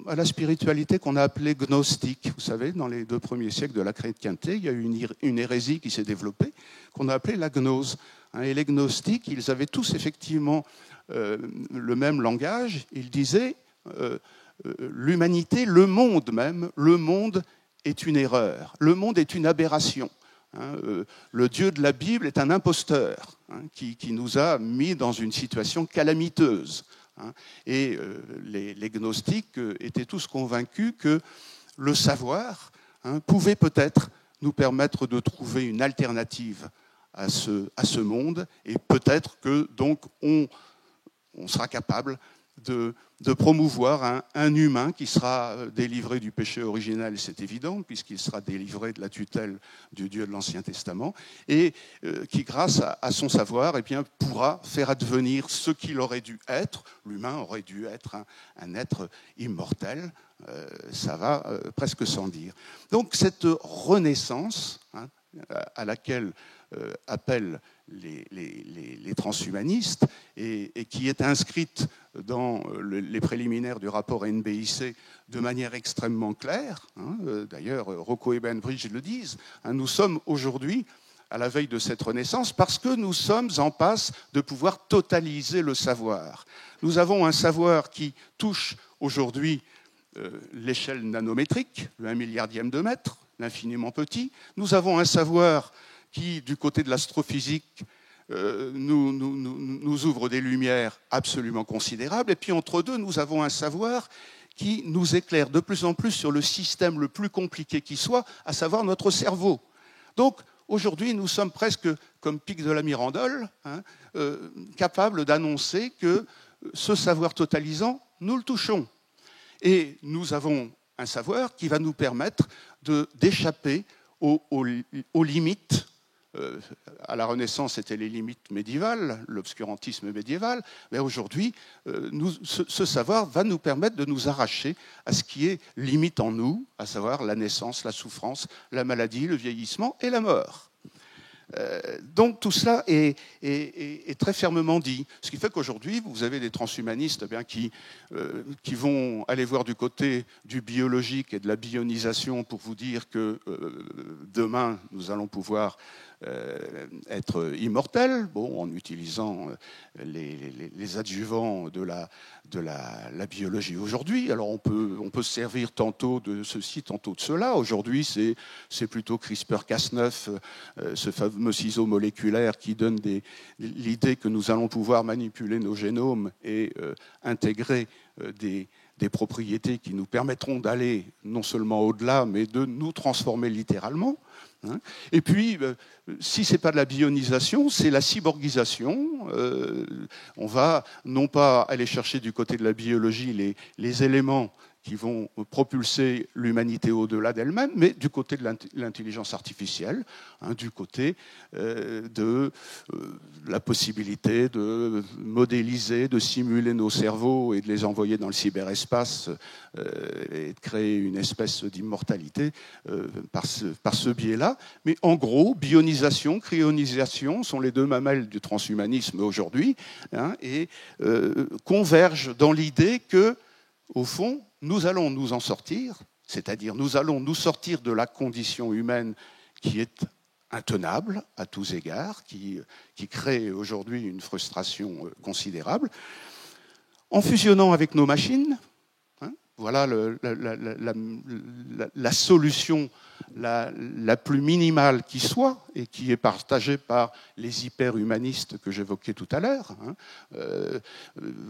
à la spiritualité qu'on a appelée gnostique. Vous savez, dans les 2 premiers siècles de la chrétienté, il y a eu une hérésie qui s'est développée, qu'on a appelée la gnose. Et les gnostiques, ils avaient tous effectivement le même langage. Ils disaient l'humanité, le monde même, le monde est une erreur, le monde est une aberration. Le Dieu de la Bible est un imposteur qui nous a mis dans une situation calamiteuse. Et les gnostiques étaient tous convaincus que le savoir pouvait peut-être nous permettre de trouver une alternative à ce monde, et peut-être que donc on sera capable de promouvoir un humain qui sera délivré du péché originel, c'est évident, puisqu'il sera délivré de la tutelle du Dieu de l'Ancien Testament, et qui, grâce à son savoir, eh bien, pourra faire advenir ce qu'il aurait dû être. L'humain aurait dû être un être immortel, ça va presque sans dire. Donc cette renaissance à laquelle appellent les transhumanistes et qui est inscrite dans les préliminaires du rapport NBIC de manière extrêmement claire. D'ailleurs, Rocco et Bainbridge le disent. Nous sommes aujourd'hui à la veille de cette renaissance parce que nous sommes en passe de pouvoir totaliser le savoir. Nous avons un savoir qui touche aujourd'hui l'échelle nanométrique, le 1 milliardième de mètre, l'infiniment petit. Nous avons un savoir qui, du côté de l'astrophysique, nous ouvre des lumières absolument considérables. Et puis, entre deux, nous avons un savoir qui nous éclaire de plus en plus sur le système le plus compliqué qui soit, à savoir notre cerveau. Donc, aujourd'hui, nous sommes presque, comme Pic de la Mirandole, capables d'annoncer que ce savoir totalisant, nous le touchons. Et nous avons un savoir qui va nous permettre d'échapper aux limites. À la Renaissance, c'était les limites médiévales, l'obscurantisme médiéval, mais aujourd'hui, ce savoir va nous permettre de nous arracher à ce qui est limite en nous, à savoir la naissance, la souffrance, la maladie, le vieillissement et la mort. Donc tout cela est très fermement dit. Ce qui fait qu'aujourd'hui, vous avez des transhumanistes qui vont aller voir du côté du biologique et de la bionisation pour vous dire que demain, nous allons pouvoir être immortels, en utilisant les adjuvants de la biologie aujourd'hui. Alors on peut se servir tantôt de ceci, tantôt de cela. Aujourd'hui, c'est plutôt CRISPR-Cas9, ce fameux ciseau moléculaire qui donne l'idée que nous allons pouvoir manipuler nos génomes et intégrer des propriétés qui nous permettront d'aller non seulement au-delà, mais de nous transformer littéralement. Et puis, si ce n'est pas de la bionisation, c'est la cyborgisation. On va non pas aller chercher du côté de la biologie les éléments qui vont propulser l'humanité au-delà d'elle-même, mais du côté de l'intelligence artificielle, du côté de la possibilité de modéliser, de simuler nos cerveaux et de les envoyer dans le cyberespace et de créer une espèce d'immortalité par ce biais-là. Mais en gros, bionisation, cryonisation sont les deux mamelles du transhumanisme aujourd'hui, et convergent dans l'idée que, au fond, nous allons nous en sortir, c'est-à-dire nous allons nous sortir de la condition humaine qui est intenable à tous égards, qui crée aujourd'hui une frustration considérable, en fusionnant avec nos machines. voilà la solution la plus minimale qui soit et qui est partagée par les hyper-humanistes que j'évoquais tout à l'heure.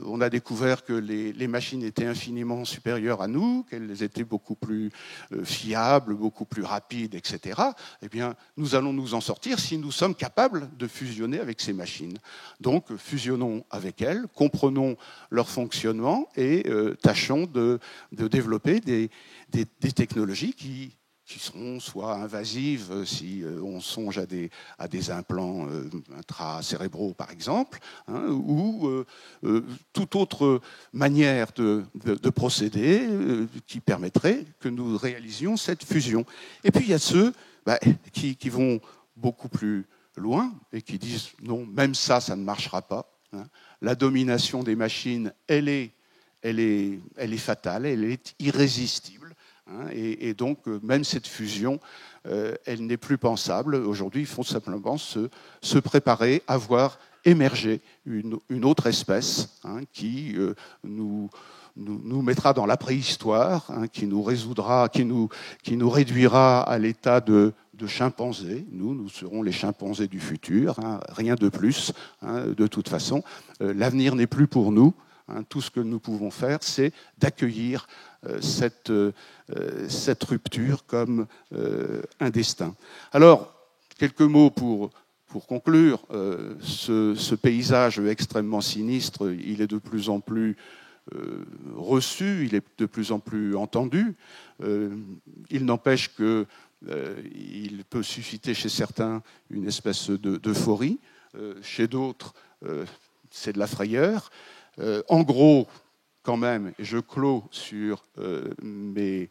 On a découvert que les machines étaient infiniment supérieures à nous, qu'elles étaient beaucoup plus fiables, beaucoup plus rapides, etc. Eh bien, nous allons nous en sortir si nous sommes capables de fusionner avec ces machines. Donc, fusionnons avec elles, comprenons leur fonctionnement et tâchons de développer des technologies qui seront soit invasives si on songe à des implants intracérébraux, par exemple, ou toute autre manière de procéder qui permettrait que nous réalisions cette fusion. Et puis il y a ceux qui vont beaucoup plus loin et qui disent non, même ça ne marchera pas. La domination des machines, elle est fatale, elle est irrésistible. Et donc, même cette fusion, elle n'est plus pensable. Aujourd'hui, il faut simplement se préparer à voir émerger une autre espèce qui nous mettra dans la préhistoire, qui nous réduira à l'état de chimpanzés. Nous serons les chimpanzés du futur, rien de plus. De toute façon, l'avenir n'est plus pour nous. Tout ce que nous pouvons faire, c'est d'accueillir cette rupture comme un destin. Alors, quelques mots pour conclure. Ce paysage extrêmement sinistre, il est de plus en plus reçu, il est de plus en plus entendu. Il n'empêche qu'il peut susciter chez certains une espèce d'euphorie. Chez d'autres, c'est de la frayeur. En gros, quand même, et je clôt sur mes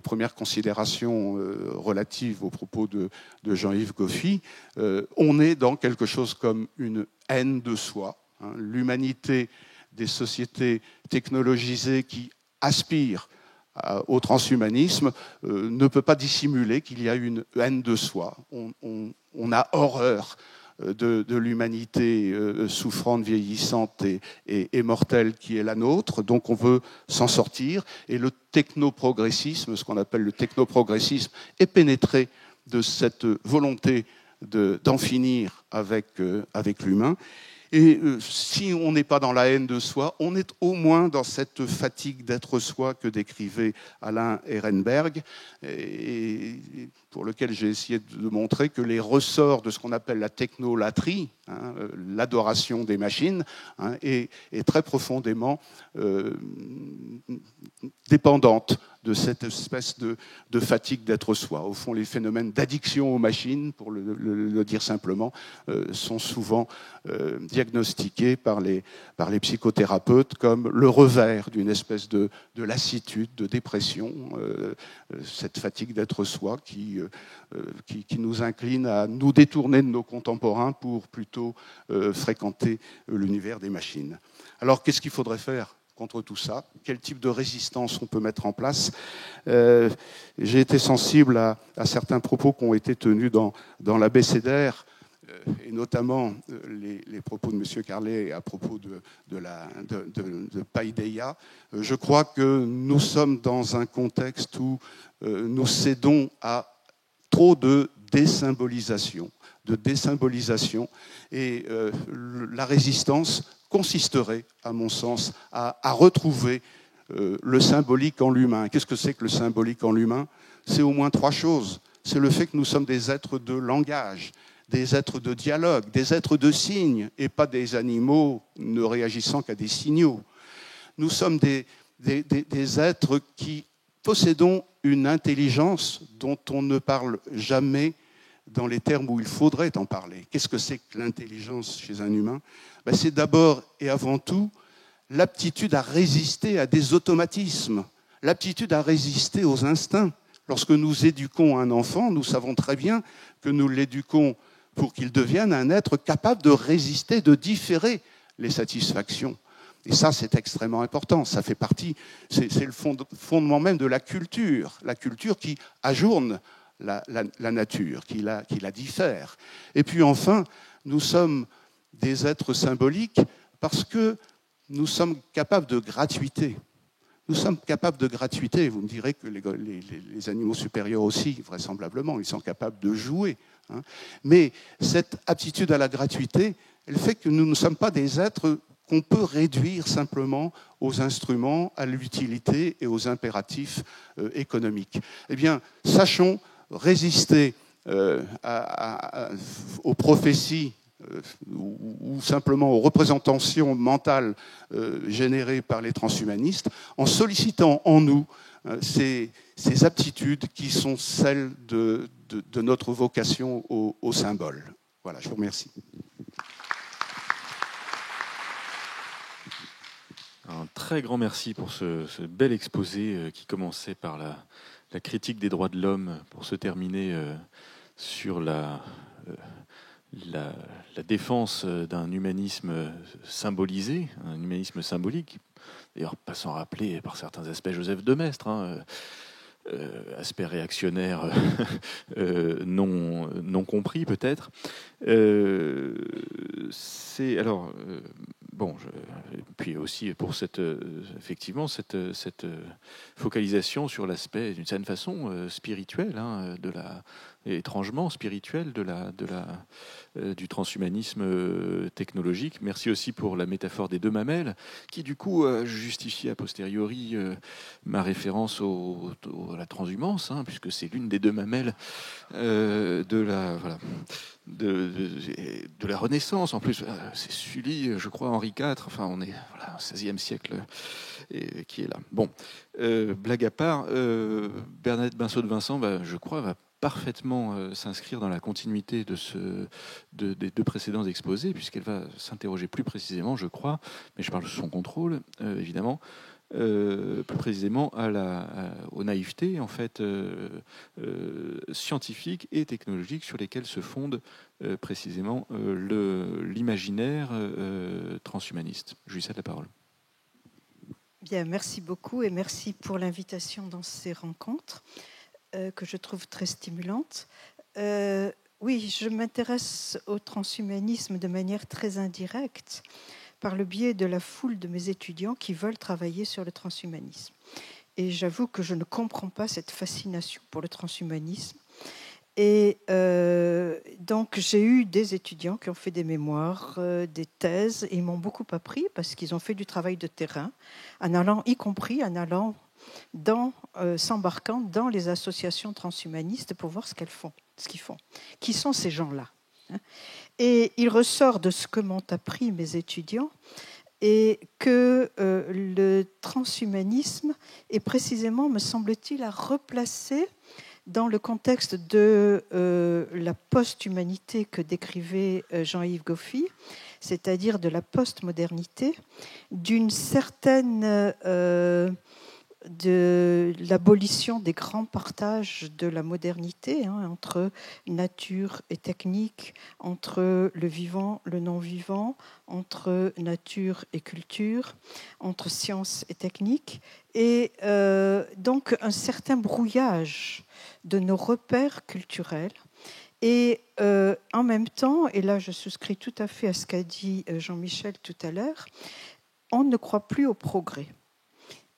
premières considérations relatives aux propos de Jean-Yves Goffy, on est dans quelque chose comme une haine de soi. L'humanité des sociétés technologisées qui aspirent au transhumanisme ne peut pas dissimuler qu'il y a une haine de soi. On a horreur de l'humanité souffrante, vieillissante et mortelle qui est la nôtre. Donc on veut s'en sortir. Et le technoprogressisme, ce qu'on appelle le technoprogressisme, est pénétré de cette volonté d'en finir avec l'humain. Et si on n'est pas dans la haine de soi, on est au moins dans cette fatigue d'être soi que décrivait Alain Ehrenberg, et pour lequel j'ai essayé de montrer que les ressorts de ce qu'on appelle la technolatrie, l'adoration des machines, est très profondément dépendante de cette espèce de fatigue d'être soi. Au fond, les phénomènes d'addiction aux machines, pour le dire simplement, sont souvent diagnostiqués par les psychothérapeutes comme le revers d'une espèce de lassitude, de dépression, cette fatigue d'être soi qui nous incline à nous détourner de nos contemporains pour plutôt fréquenter l'univers des machines. Alors, qu'est-ce qu'il faudrait faire contre tout ça? Quel type de résistance on peut mettre en place? J'ai été sensible à certains propos qui ont été tenus dans l'abécédaire, et notamment les propos de M. Carlet à propos de Paideia. Je crois que nous sommes dans un contexte où nous cédons à trop de désymbolisation. Et la résistance consisterait, à mon sens, à retrouver le symbolique en l'humain. Qu'est-ce que c'est que le symbolique en l'humain? C'est au moins trois choses. C'est le fait que nous sommes des êtres de langage, des êtres de dialogue, des êtres de signes, et pas des animaux ne réagissant qu'à des signaux. Nous sommes des êtres qui possédons une intelligence dont on ne parle jamais dans les termes où il faudrait en parler. Qu'est-ce que c'est que l'intelligence chez un humain? C'est d'abord et avant tout l'aptitude à résister à des automatismes, l'aptitude à résister aux instincts. Lorsque nous éduquons un enfant, nous savons très bien que nous l'éduquons pour qu'il devienne un être capable de résister, de différer les satisfactions. Et ça, c'est extrêmement important. Ça fait partie, c'est le fondement même de la culture qui ajourne la nature, qui la diffère. Et puis enfin, nous sommes des êtres symboliques parce que nous sommes capables de gratuité. Nous sommes capables de gratuité. Vous me direz que les animaux supérieurs aussi, vraisemblablement, ils sont capables de jouer. Hein. Mais cette aptitude à la gratuité, elle fait que nous ne sommes pas des êtres qu'on peut réduire simplement aux instruments, à l'utilité et aux impératifs économiques. Eh bien, sachons résister aux prophéties ou simplement aux représentations mentales générées par les transhumanistes, en sollicitant en nous ces aptitudes qui sont celles de notre vocation au symbole. Voilà, je vous remercie. Un très grand merci pour ce bel exposé qui commençait par la critique des droits de l'homme pour se terminer sur la défense d'un humanisme symbolisé, un humanisme symbolique, d'ailleurs pas sans rappeler par certains aspects Joseph de Maistre, aspect réactionnaire non compris peut-être. C'est alors bon, puis aussi pour effectivement cette focalisation sur l'aspect d'une certaine façon spirituel, étrangement spirituel du transhumanisme technologique. Merci aussi pour la métaphore des 2 mamelles, qui du coup justifie a posteriori ma référence à la transhumance, puisque c'est l'une des 2 mamelles de la Renaissance. En plus, c'est Sully, je crois, Henri IV. Enfin, on est au XVIe siècle qui est là. Bon, blague à part, Bernadette Binceau de Vincent, je crois, va parfaitement s'inscrire dans la continuité des 2 précédents exposés, puisqu'elle va s'interroger plus précisément, je crois, mais je parle sous son contrôle, évidemment, plus précisément aux naïvetés en fait scientifiques et technologiques sur lesquelles se fonde précisément l'imaginaire transhumaniste. Je lui cède la parole. Bien, merci beaucoup et merci pour l'invitation dans ces rencontres que je trouve très stimulantes. Oui, je m'intéresse au transhumanisme de manière très indirecte, par le biais de la foule de mes étudiants qui veulent travailler sur le transhumanisme. Et j'avoue que je ne comprends pas cette fascination pour le transhumanisme. Et donc, j'ai eu des étudiants qui ont fait des mémoires, des thèses, et ils m'ont beaucoup appris parce qu'ils ont fait du travail de terrain, y compris s'embarquant dans les associations transhumanistes pour voir ce qu'ils font. Qui sont ces gens-là ? Et il ressort de ce que m'ont appris mes étudiants et que le transhumanisme est précisément, me semble-t-il, à replacer dans le contexte de la post-humanité que décrivait Jean-Yves Goffy, c'est-à-dire de la post-modernité, d'une certaine de l'abolition des grands partages de la modernité entre nature et technique, entre le vivant, le non-vivant, entre nature et culture, entre science et technique, et donc un certain brouillage de nos repères culturels. Et en même temps, et là je souscris tout à fait à ce qu'a dit Jean-Michel tout à l'heure, on ne croit plus au progrès.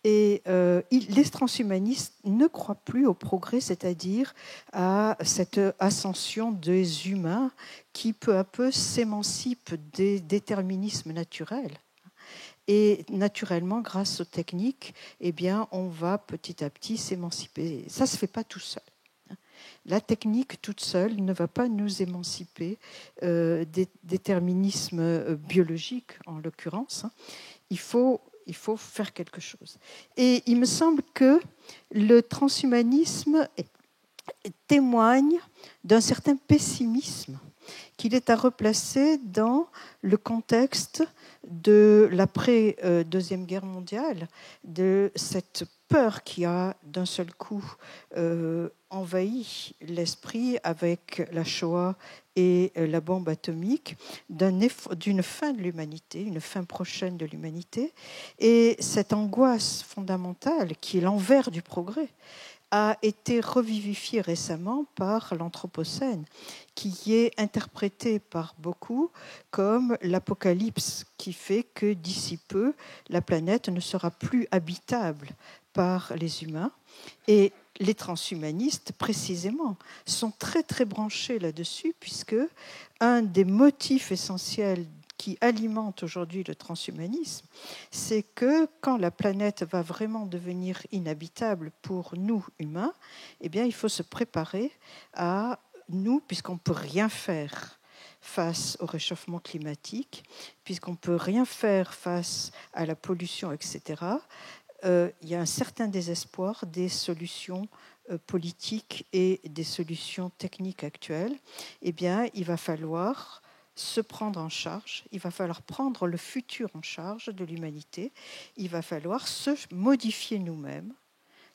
Et les transhumanistes ne croient plus au progrès, c'est-à-dire à cette ascension des humains qui peu à peu s'émancipent des déterminismes naturels. Et naturellement, grâce aux techniques, eh bien, on va petit à petit s'émanciper. Ça ne se fait pas tout seul. La technique toute seule ne va pas nous émanciper des déterminismes biologiques, en l'occurrence. Il faut faire quelque chose. Et il me semble que le transhumanisme témoigne d'un certain pessimisme qu'il est à replacer dans le contexte de l'après-Deuxième Guerre mondiale, de cette peur qui a d'un seul coup envahi l'esprit avec la Shoah et la bombe atomique, d'une fin de l'humanité, une fin prochaine de l'humanité, et cette angoisse fondamentale qui est l'envers du progrès, a été revivifié récemment par l'Anthropocène, qui est interprété par beaucoup comme l'apocalypse qui fait que d'ici peu, la planète ne sera plus habitable par les humains. Et les transhumanistes, précisément, sont très très branchés là-dessus, puisque un des motifs essentiels qui alimente aujourd'hui le transhumanisme, c'est que quand la planète va vraiment devenir inhabitable pour nous, humains, eh bien, il faut se préparer à nous, puisqu'on ne peut rien faire face au réchauffement climatique, puisqu'on ne peut rien faire face à la pollution, etc., il y a un certain désespoir des solutions politiques et des solutions techniques actuelles. Eh bien, il va falloir se prendre en charge, il va falloir prendre le futur en charge de l'humanité, il va falloir se modifier nous-mêmes,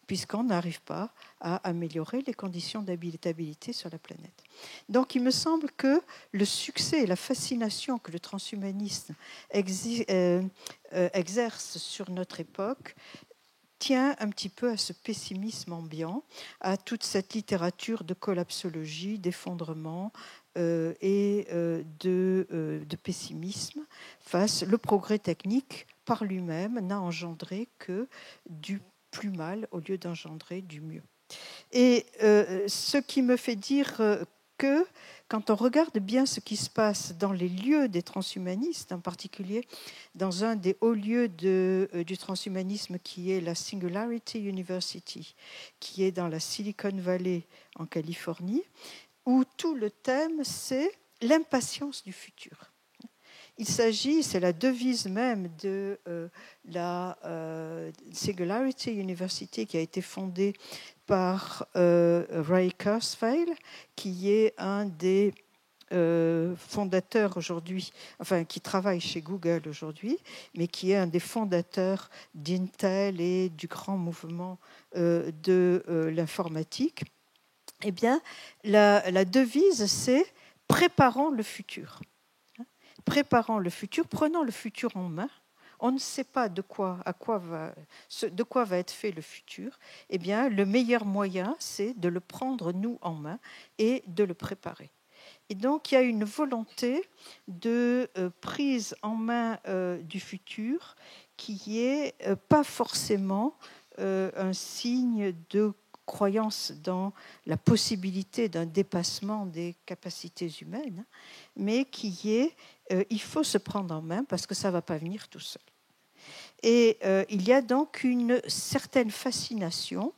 puisqu'on n'arrive pas à améliorer les conditions d'habitabilité sur la planète. Donc il me semble que le succès et la fascination que le transhumanisme exerce sur notre époque tient un petit peu à ce pessimisme ambiant, à toute cette littérature de collapsologie, d'effondrement et de pessimisme face le progrès technique par lui-même n'a engendré que du plus mal au lieu d'engendrer du mieux. Et ce qui me fait dire que quand on regarde bien ce qui se passe dans les lieux des transhumanistes, en particulier dans un des hauts lieux du transhumanisme qui est la Singularity University, qui est dans la Silicon Valley en Californie, où tout le thème, c'est l'impatience du futur. Il s'agit, c'est la devise même de la Singularity University qui a été fondée par Ray Kurzweil, qui est un des fondateurs aujourd'hui, enfin qui travaille chez Google aujourd'hui, mais qui est un des fondateurs d'Intel et du grand mouvement de l'informatique. Eh bien, la devise, c'est « préparons le futur ». Préparons le futur, prenons le futur en main. On ne sait pas de quoi va être fait le futur. Eh bien, le meilleur moyen, c'est de le prendre nous en main et de le préparer. Et donc, il y a une volonté de prise en main du futur qui est pas forcément un signe de croyance dans la possibilité d'un dépassement des capacités humaines, mais qui est il faut se prendre en main parce que ça ne va pas venir tout seul. Et il y a donc une certaine fascination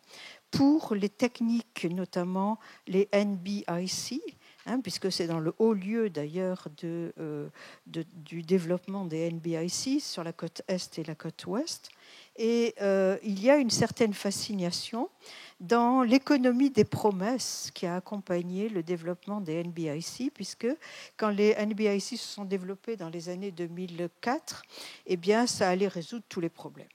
pour les techniques, notamment les NBIC, puisque c'est dans le haut lieu d'ailleurs du développement des NBIC sur la côte Est et la côte Ouest. Et il y a une certaine fascination dans l'économie des promesses qui a accompagné le développement des NBIC, puisque quand les NBIC se sont développés dans les années 2004, eh bien, ça allait résoudre tous les problèmes.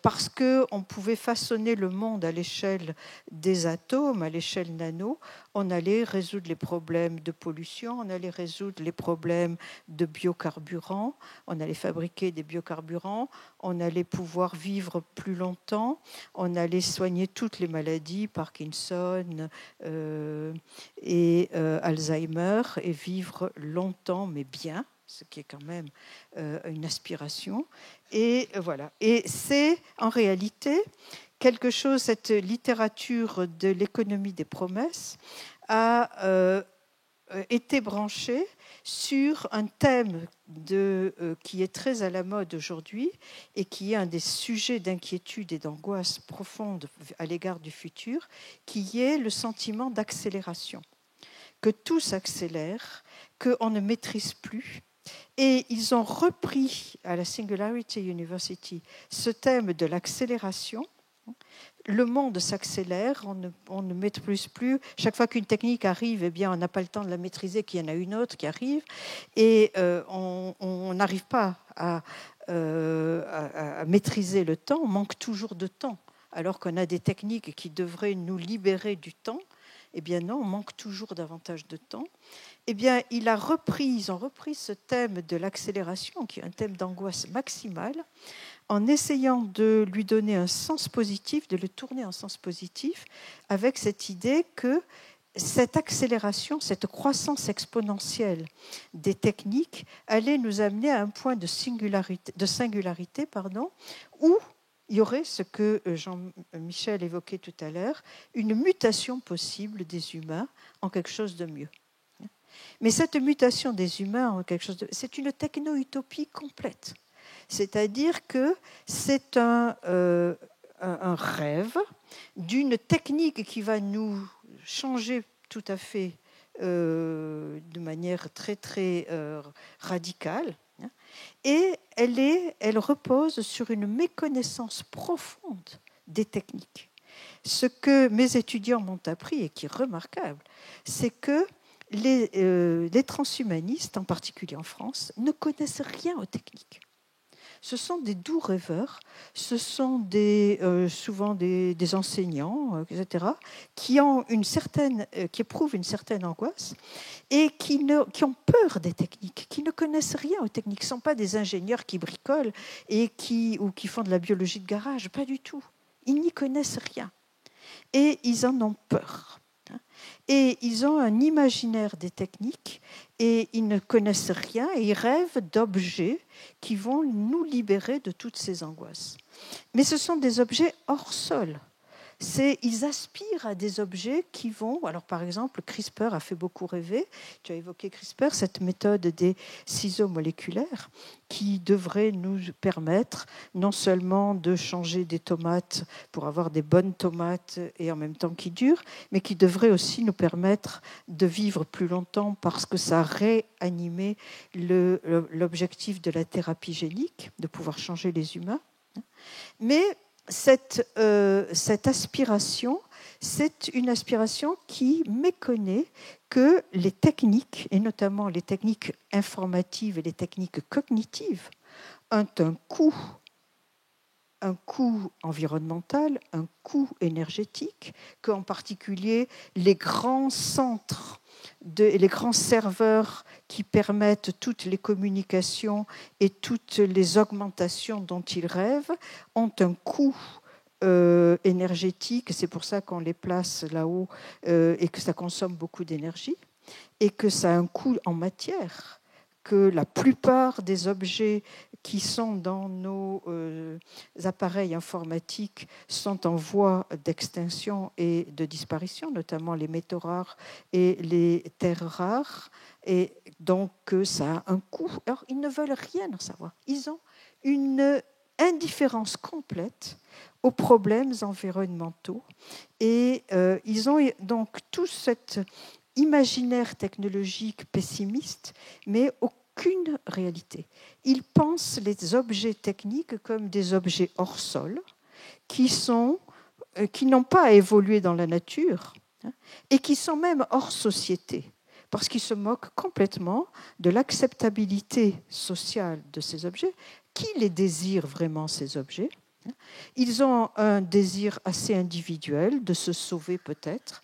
Parce qu'on pouvait façonner le monde à l'échelle des atomes, à l'échelle nano, on allait résoudre les problèmes de pollution, on allait résoudre les problèmes de biocarburants, on allait fabriquer des biocarburants, on allait pouvoir vivre plus longtemps, on allait soigner toutes les maladies, Parkinson et Alzheimer, et vivre longtemps mais bien, ce qui est quand même une aspiration. Et voilà. Et c'est en réalité quelque chose, cette littérature de l'économie des promesses a été branchée sur un thème qui est très à la mode aujourd'hui et qui est un des sujets d'inquiétude et d'angoisse profonde à l'égard du futur, qui est le sentiment d'accélération. Que tout s'accélère, qu'on ne maîtrise plus. Et ils ont repris à la Singularity University ce thème de l'accélération. Le monde s'accélère, on ne maîtrise plus. Chaque fois qu'une technique arrive, eh bien, on n'a pas le temps de la maîtriser, qu'il y en a une autre qui arrive. Et on n'arrive pas à maîtriser le temps, on manque toujours de temps. Alors qu'on a des techniques qui devraient nous libérer du temps, Eh bien non, on manque toujours davantage de temps. Eh bien, ils ont repris ce thème de l'accélération, qui est un thème d'angoisse maximale, en essayant de lui donner un sens positif, de le tourner en sens positif, avec cette idée que cette accélération, cette croissance exponentielle des techniques allait nous amener à un point de singularité, où il y aurait ce que Jean-Michel évoquait tout à l'heure, une mutation possible des humains en quelque chose de mieux. Mais cette mutation des humains en quelque chose de... c'est une techno-utopie complète. C'est-à-dire que c'est un rêve d'une technique qui va nous changer tout à fait de manière très, très radicale. Et elle repose sur une méconnaissance profonde des techniques. Ce que mes étudiants m'ont appris, et qui est remarquable, c'est que les transhumanistes, en particulier en France, ne connaissent rien aux techniques. Ce sont des doux rêveurs, ce sont souvent des enseignants, etc., qui éprouvent une certaine angoisse et qui ont peur des techniques, qui ne connaissent rien aux techniques. Ce ne sont pas des ingénieurs qui bricolent ou qui font de la biologie de garage, pas du tout. Ils n'y connaissent rien. Et ils en ont peur. Et ils ont un imaginaire des techniques et ils ne connaissent rien et ils rêvent d'objets qui vont nous libérer de toutes ces angoisses. Mais ce sont des objets hors sol. Ils aspirent à des objets qui vont... Alors, par exemple, CRISPR a fait beaucoup rêver. Tu as évoqué CRISPR, cette méthode des ciseaux moléculaires qui devrait nous permettre non seulement de changer des tomates pour avoir des bonnes tomates et en même temps qui durent, mais qui devrait aussi nous permettre de vivre plus longtemps parce que ça réanimait l'objectif de la thérapie génique, de pouvoir changer les humains. Mais cette aspiration, c'est une aspiration qui méconnaît que les techniques, et notamment les techniques informatives et les techniques cognitives, ont un coût environnemental, un coût énergétique, qu'en particulier les grands centres et les grands serveurs qui permettent toutes les communications et toutes les augmentations dont ils rêvent ont un coût énergétique. C'est pour ça qu'on les place là-haut et que ça consomme beaucoup d'énergie et que ça a un coût en matière, que la plupart des objets qui sont dans nos appareils informatiques sont en voie d'extinction et de disparition, notamment les métaux rares et les terres rares, et donc ça a un coût. Alors, ils ne veulent rien en savoir. Ils ont une indifférence complète aux problèmes environnementaux, et ils ont donc tout cet imaginaire technologique pessimiste, mais aucune réalité. Ils pensent les objets techniques comme des objets hors sol, qui n'ont pas à évoluer dans la nature, et qui sont même hors société, parce qu'ils se moquent complètement de l'acceptabilité sociale de ces objets. Qui les désire vraiment, ces objets ? Ils ont un désir assez individuel de se sauver peut-être,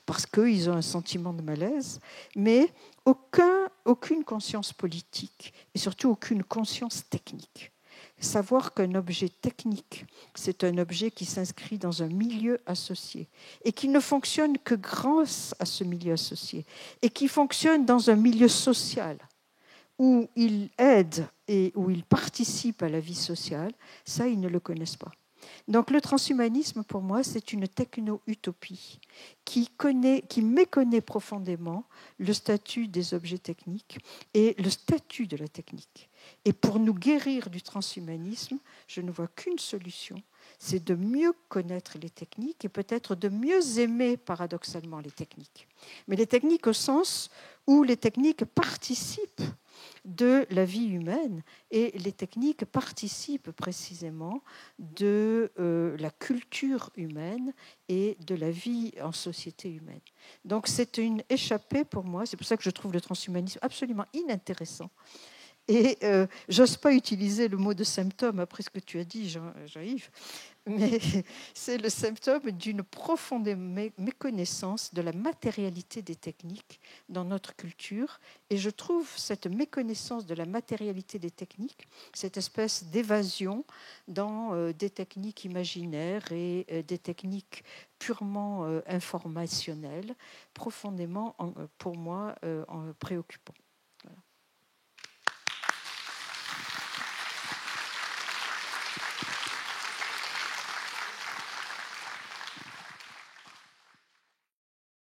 parce qu'ils ont un sentiment de malaise, mais aucune conscience politique et surtout aucune conscience technique. Savoir qu'un objet technique, c'est un objet qui s'inscrit dans un milieu associé et qui ne fonctionne que grâce à ce milieu associé et qui fonctionne dans un milieu social où il aide et où il participe à la vie sociale, ça, ils ne le connaissent pas. Donc le transhumanisme, pour moi, c'est une techno-utopie qui méconnaît profondément le statut des objets techniques et le statut de la technique. Et pour nous guérir du transhumanisme, je ne vois qu'une solution, c'est de mieux connaître les techniques et peut-être de mieux aimer paradoxalement les techniques. Mais les techniques au sens où les techniques participent de la vie humaine et les techniques participent précisément de la culture humaine et de la vie en société humaine. Donc c'est une échappée pour moi, c'est pour ça que je trouve le transhumanisme absolument inintéressant Et j'ose pas utiliser le mot de symptôme après ce que tu as dit, Jean-Yves, mais c'est le symptôme d'une profonde méconnaissance de la matérialité des techniques dans notre culture. Et je trouve cette méconnaissance de la matérialité des techniques, cette espèce d'évasion dans des techniques imaginaires et des techniques purement informationnelles, profondément, pour moi, préoccupant.